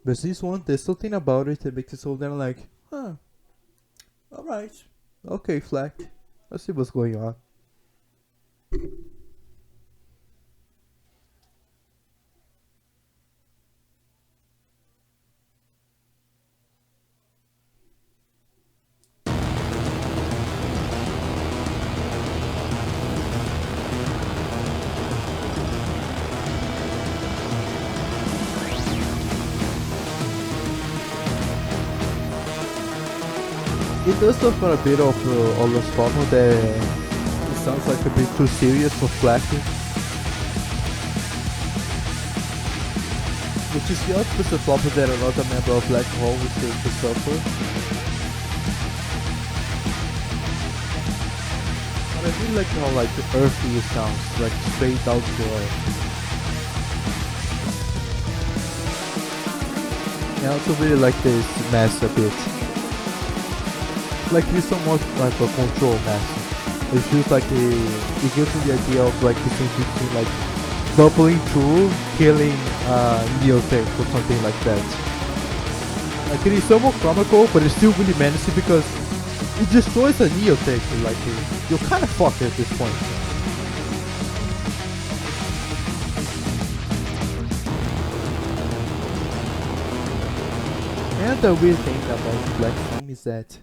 But this one, there's something about it that makes it so then like, huh, alright, okay, Fleck, let's see what's going on. It does suffer a bit of all the problem that it sounds like a bit too serious for Flacky. Which is the opposite problem that another member of Black Hole would take to suffer. But I really like how like earthy it sounds, like straight out to earth. I also really like this mass a bit. Like it's somewhat like a control master. It feels like it gives me the idea of like the thing between like bubbling through, killing Neotech or something like that. Like it is somewhat comical, but it's still really menacing because it destroys a Neotech. Like you're kind of fucked at this point. And the weird thing about the Black Theme is that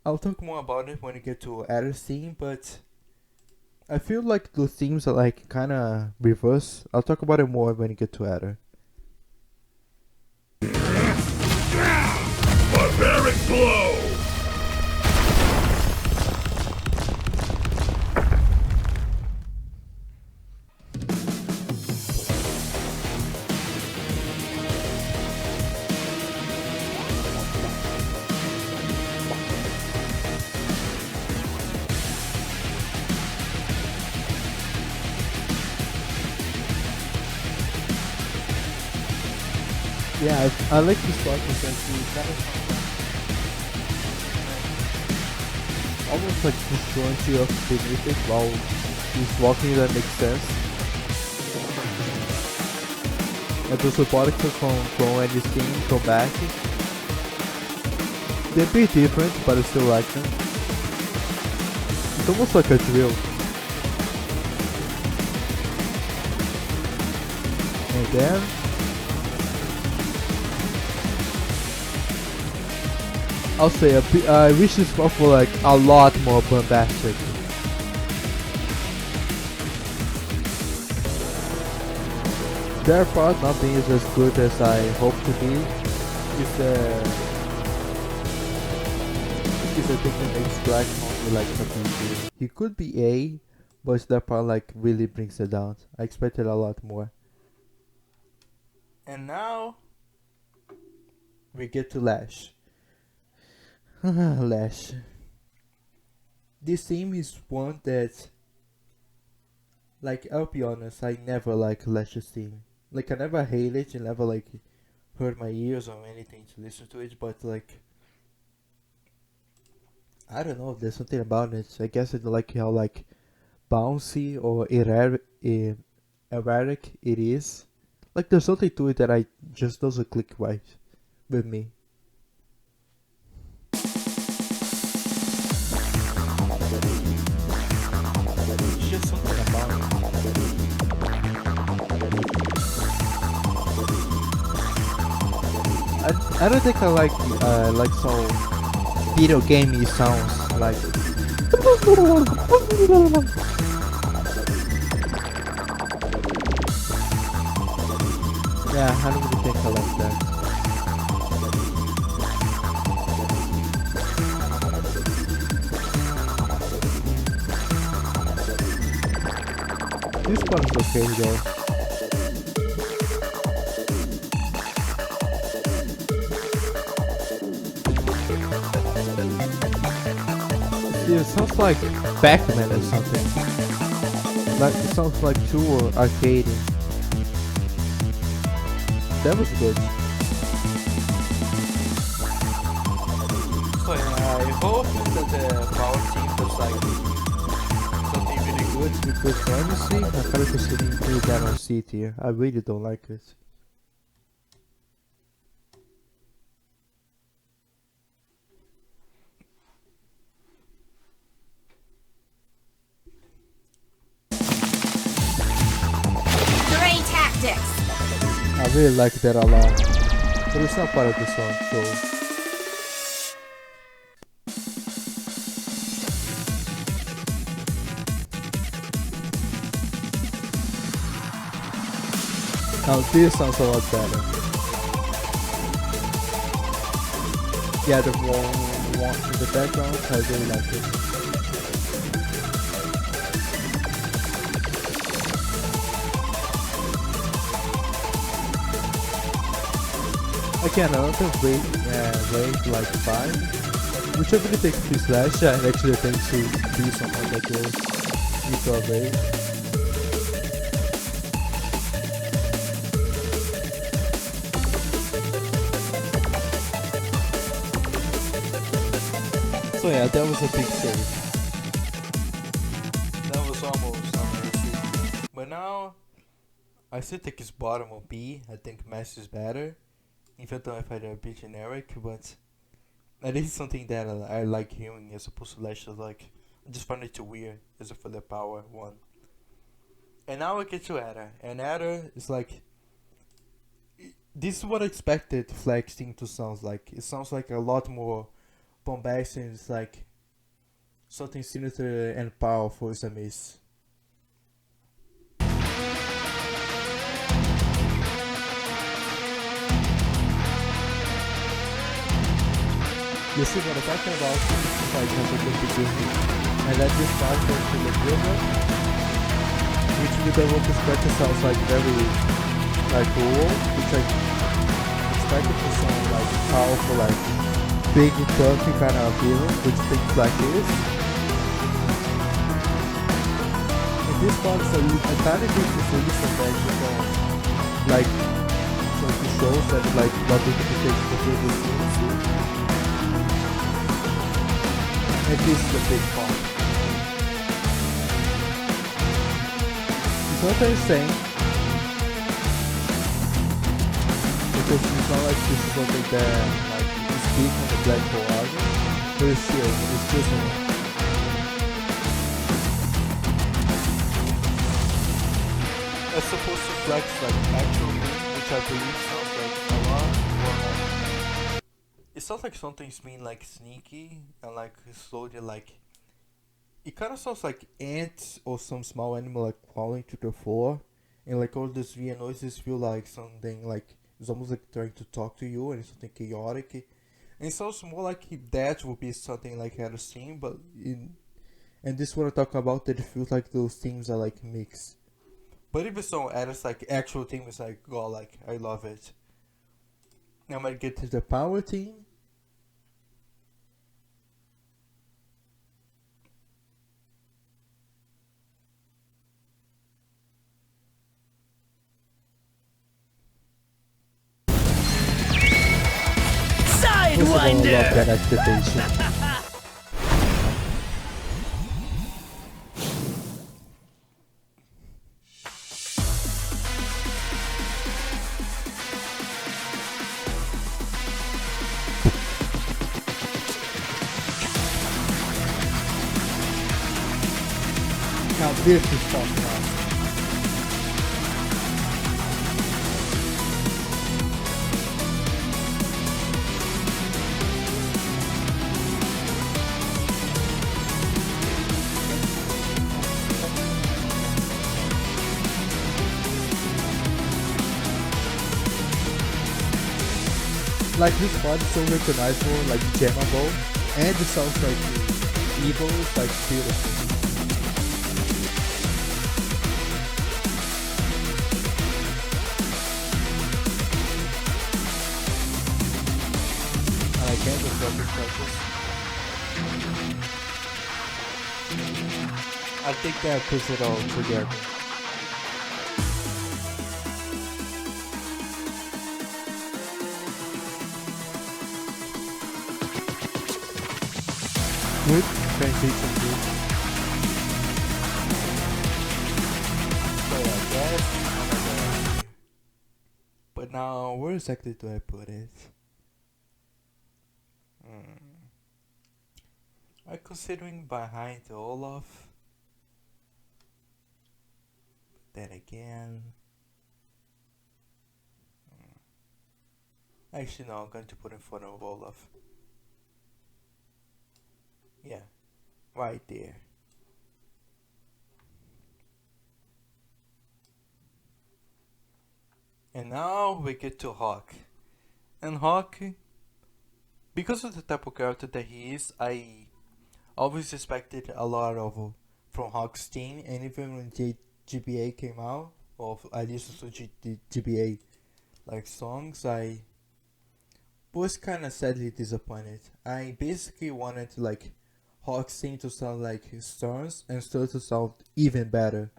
I'll talk more about it when we get to Adder's theme, but I feel like the themes are like kinda reverse. I'll talk about it more when you get to Adder. Barbaric blow! Yeah, I like this part because he kind of almost like disjoints you of beneath it while he's walking. That makes sense. And those robotics from any scheme come back. They're a bit different, but I still like them. It's almost like a drill. And then I'll say I wish this buff were like a lot more bombastic. Their part not being as good as I hope to be is a different extract only like a PC. He could be A, but that part like really brings it down. I expected a lot more. And now we get to Lash. Lash. This theme is one that, like, I'll be honest, I never like Lash's theme. Like, I never hate it, and never like hurt my ears or anything to listen to it, but like, I don't know, there's something about it. I guess I don't like how like bouncy or erratic it is. Like, there's something to it that I just doesn't click right with me. It's just something about it. I don't think I like some video gamey sounds like. Yeah, I don't really think I like that. This one's okay though. It sounds like Pac-Man or something. Like it sounds like too arcadey. That was good. So yeah, I hope that the power team does like something really good because honestly, I kind of considering putting that on C tier. I really don't like it. Terrain tactics. I really like that a lot, but it's not part of the song, so. Now this sounds a lot better. Yeah, the one in the background, I really like it. Again, another rate like 5, which I really think is Slash, and actually I think to be someone that goes into a rate. So yeah, that was a big save. That was almost amazing. But now, I still think it's bottom of B. I think Mass is better. Even though I find it a bit generic, but it is something that I like hearing as opposed to Lash. Like, I just find it too weird as for the power one. And now we get to Adder. And Adder is like, this is what I expected Flex thing to sound like. It sounds like a lot more bombastic. It's like something sinister and powerful as a miss. You see what I'm talking about? Like at the beginning, and then this part into the build-up, which with the rope perspective sounds like very like cool, which I expected to sound like powerful, like big and tough kind of appealing, which things like this. And this part is I kind of think this really from like so it shows that like what the interpretation of the series. And this is the big part. It's not insane. Because it's not like this is something that like you speak on the black hole argument, but it's just it's supposed to flex like actual meaning, which I believe sounds like a lot more. It sounds like something's being like sneaky and like slowly like it kind of sounds like ants or some small animal like crawling to the floor, and like all these weird noises feel like something like it's almost like trying to talk to you, and it's something chaotic. And it sounds more like that would be something like out of scene, but and this what I talk about that it feels like those things are like mixed. But if it's so added like actual theme, it's like God, like I love it. Now I might get to the power team. Sidewinder! I love that activation. Now this is something else. Like this part is so recognizable, like jammable, and it sounds like evil, it's like beautiful. And I can't just drop these touches. I think that puts it all together. Good transition, dude. So I guess but now where exactly do I put it? I'm considering behind Olaf. Then again. Actually no, I'm going to put in front of Olaf. Yeah, right there. And now we get to Hawk. And Hawk, because of the type of character that he is, I always expected a lot of from Hawk's team. And even when GBA came out, or I listened to GBA like songs, I was kind of sadly disappointed. I basically wanted to like Hawk's theme to sound like his Stars and Stars to sound even better.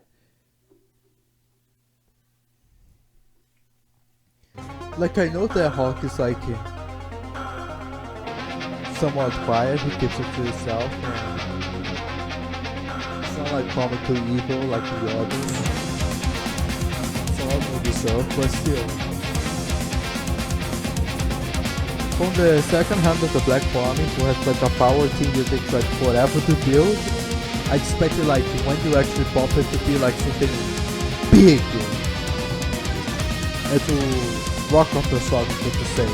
Like I know that Hawk is like somewhat quiet, he keeps it to himself and it's not like comically evil like the others. So I don't deserve, but still. From the second hand of the Black Army, who has like a power team that takes like forever to build, I expected like when you actually pop it to be like something big and to rock off the song, so to say.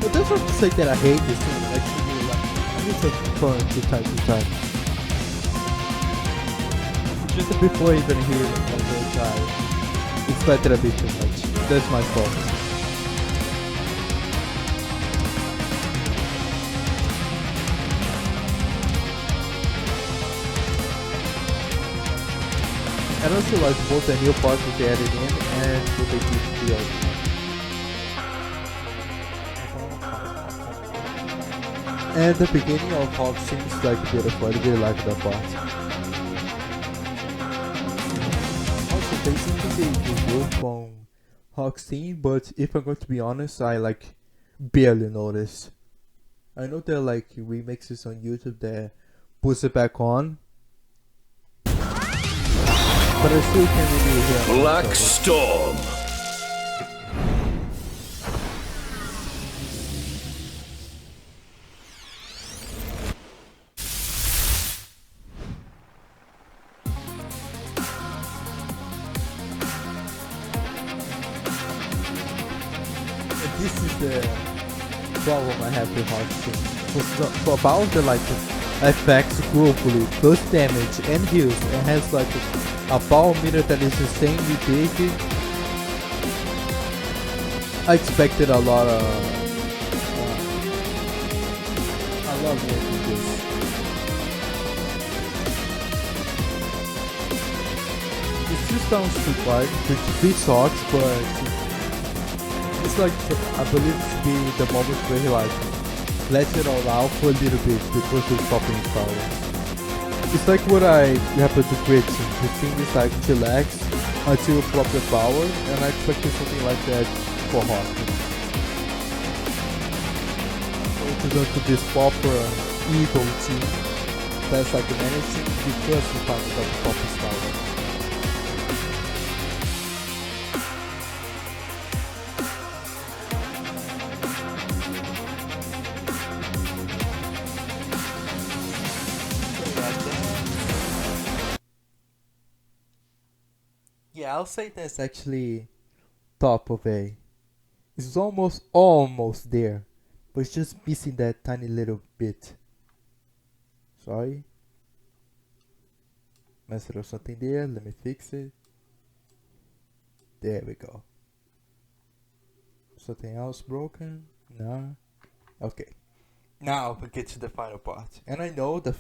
But that's not to say that I hate this thing. Actually, like I need to fun from time to time. Just before even hearing it on the guy, it's better a bit too much. That's my fault. And also like both the new parts that they added in and what they did to the old. And the beginning of Hawk seems like beautiful. I really like that part. Also, basically they removed from Hawk's theme, but if I'm going to be honest, I like barely noticed. I know there are like remixes on YouTube that puts it back on, but I still can't really hear. Black Storm. This is the problem I have with Hard Thing. For about the like effects globally, plus damage and heals, it has like a power meter that is insanely big. I expected a lot more from this. It still sounds too quiet, which it sucks, but it's like, I believe to be the moment where he like lets it all out for a little bit before he's popping his power. It's like what I happened to Gritson. The thing is like chillax until you flop the power, and I expected something like that for Hawkins. So to go to this proper evil team that's like managing because he finally got to pop his power. Yeah, I'll say that's actually top of A. It's almost there, but it's just missing that tiny little bit. Sorry. Messed up something there, let me fix it. There we go. Something else broken? No. Okay. Now we get to the final part. And I know the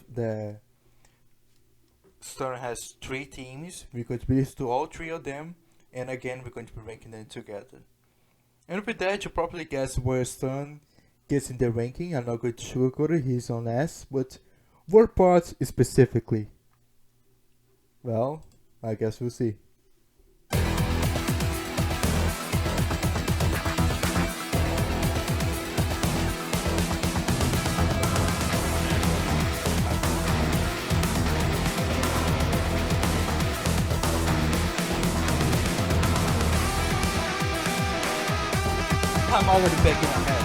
Stern has 3 teams. We're going to be used to all 3 of them, and again we're going to be ranking them together. And with that, you probably guess where Stern gets in the ranking. I'm not going to sugarcoat it, he's on S, but what part specifically? Well, I guess we'll see. I'm already begging ahead.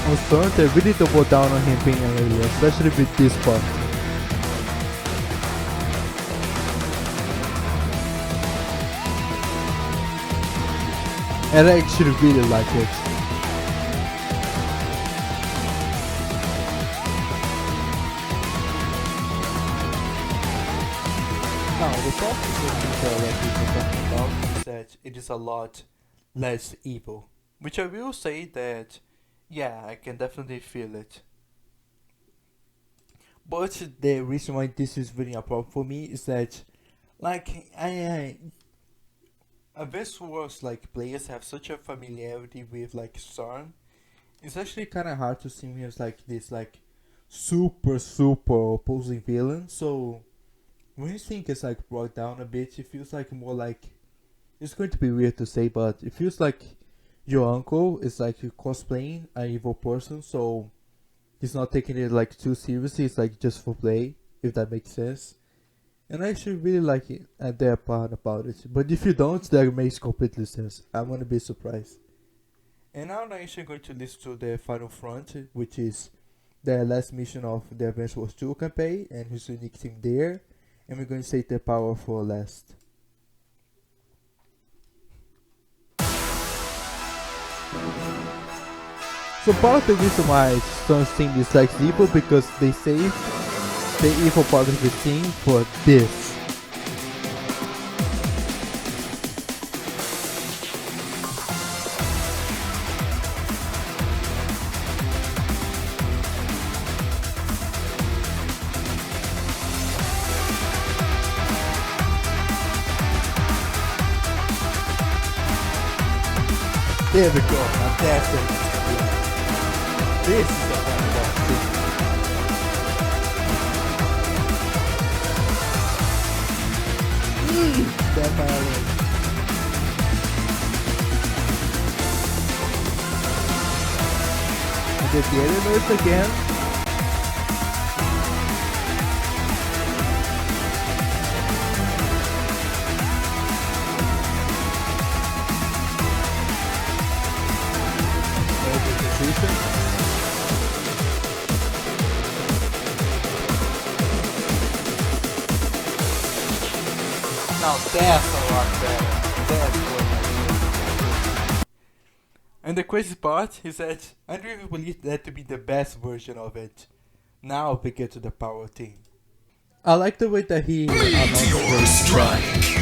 On Stern, they really double down on him being an alien, especially with this part. And I actually really like it. Now, the problem that we've been talking about is that it is a lot less evil. Which I will say that, yeah, I can definitely feel it. But the reason why this is really a problem for me is that, like, Advanced Wars like players have such a familiarity with like Stern. It's actually kind of hard to see him as like this like super opposing villain. So when his thing is like brought down a bit, it feels like more like, it's going to be weird to say, but it feels like your uncle is like cosplaying an evil person, so he's not taking it like too seriously. It's like just for play, if that makes sense. And I actually really like it at that part about it. But if you don't, that makes completely sense. I'm gonna be surprised. And now I'm actually going to listen to the final front, which is the last mission of the Advance Wars 2 campaign and his unique team there. And we're going to save the power for last. So part of the reason why Stern's team dislikes evil because they saved the evil part of the team for this. There we go. Fantastic. This is the fun boss too. That violin. And then the other notes again. Now that's a lot better. That's what I mean. And the crazy part is that I don't even believe that to be the best version of it. Now we get to the power thing. I like the way that he Meteor strike.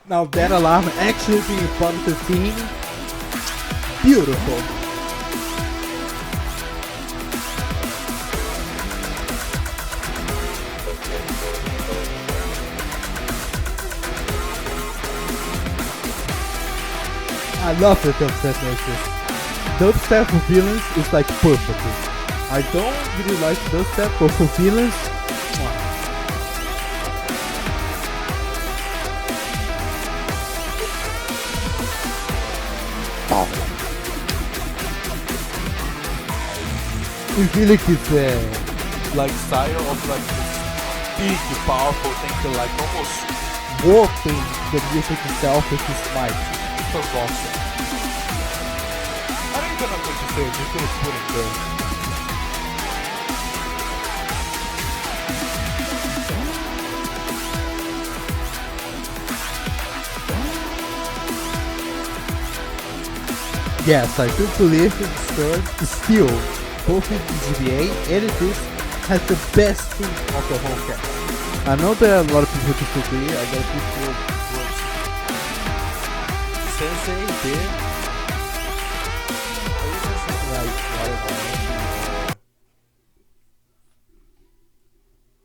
Now that alarm actually being part of the theme, beautiful. I love the dubstep noises. Dubstep for villains is like perfect. I don't really like dubstep, but for villains, it really gives like style of like this big powerful thing to like almost warping the music itself with his mic. So awesome. I don't even know what to say, just gonna put it there. Yes, I do believe that Stern is still, both in GBA and in this, has the best team of the whole cast. I know there are a lot of people disagree, I got people Sensei did.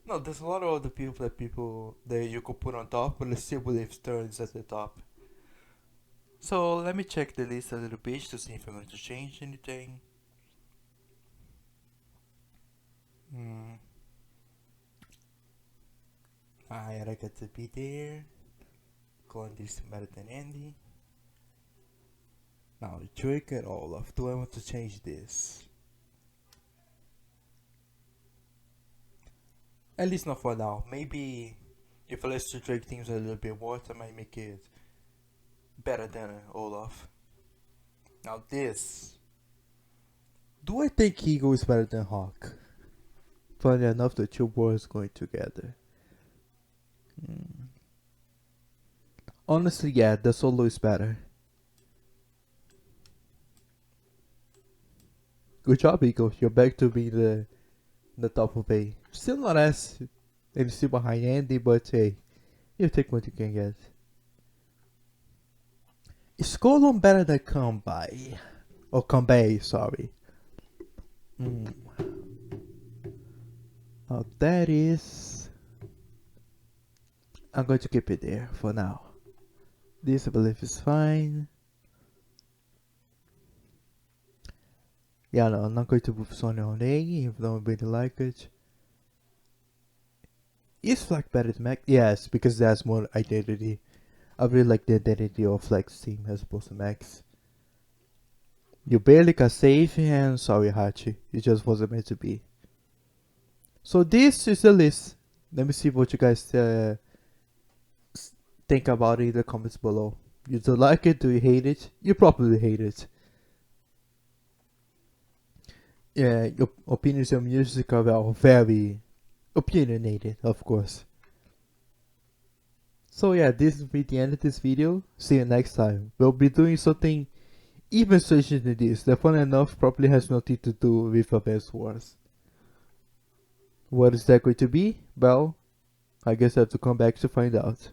No, there's a lot of other people that you could put on top, but I still believe Stern is at the top. So let me check the list a little bit to see if I'm going to change anything. I got to be there. Going this better than Andy. Now Drake and Olaf. Do I want to change this? At least not for now. Maybe if I let to Drake things a little bit more, I might make it better than Olaf. Now this. Do I think Eagle is better than Hawk? Funny enough, the two boys going together. Honestly, yeah, the solo is better. Good job, Eagle. You're back to be the top of A. Still not as and still behind Andy, but hey, you take what you can get. Is Colon better than Kanbai? Or Kanbei, sorry. Now that is... I'm going to keep it there for now. This I believe is fine. Yeah, no, I'm not going to move Sonya on A, even though I really like it. Is Flag better than Max? Yes, because that's more identity. I really like the identity of Flag's team as opposed to Max. You barely got safe and sorry Hachi, it just wasn't meant to be. So this is the list. Let me see what you guys think about it in the comments below. You don't like it? Do you hate it? You probably hate it. Yeah, your opinions on music are very opinionated, of course. So yeah, this will be the end of this video. See you next time. We'll be doing something even stranger than this. That fun enough probably has nothing to do with Advance Wars. What is that going to be? Well, I guess I have to come back to find out.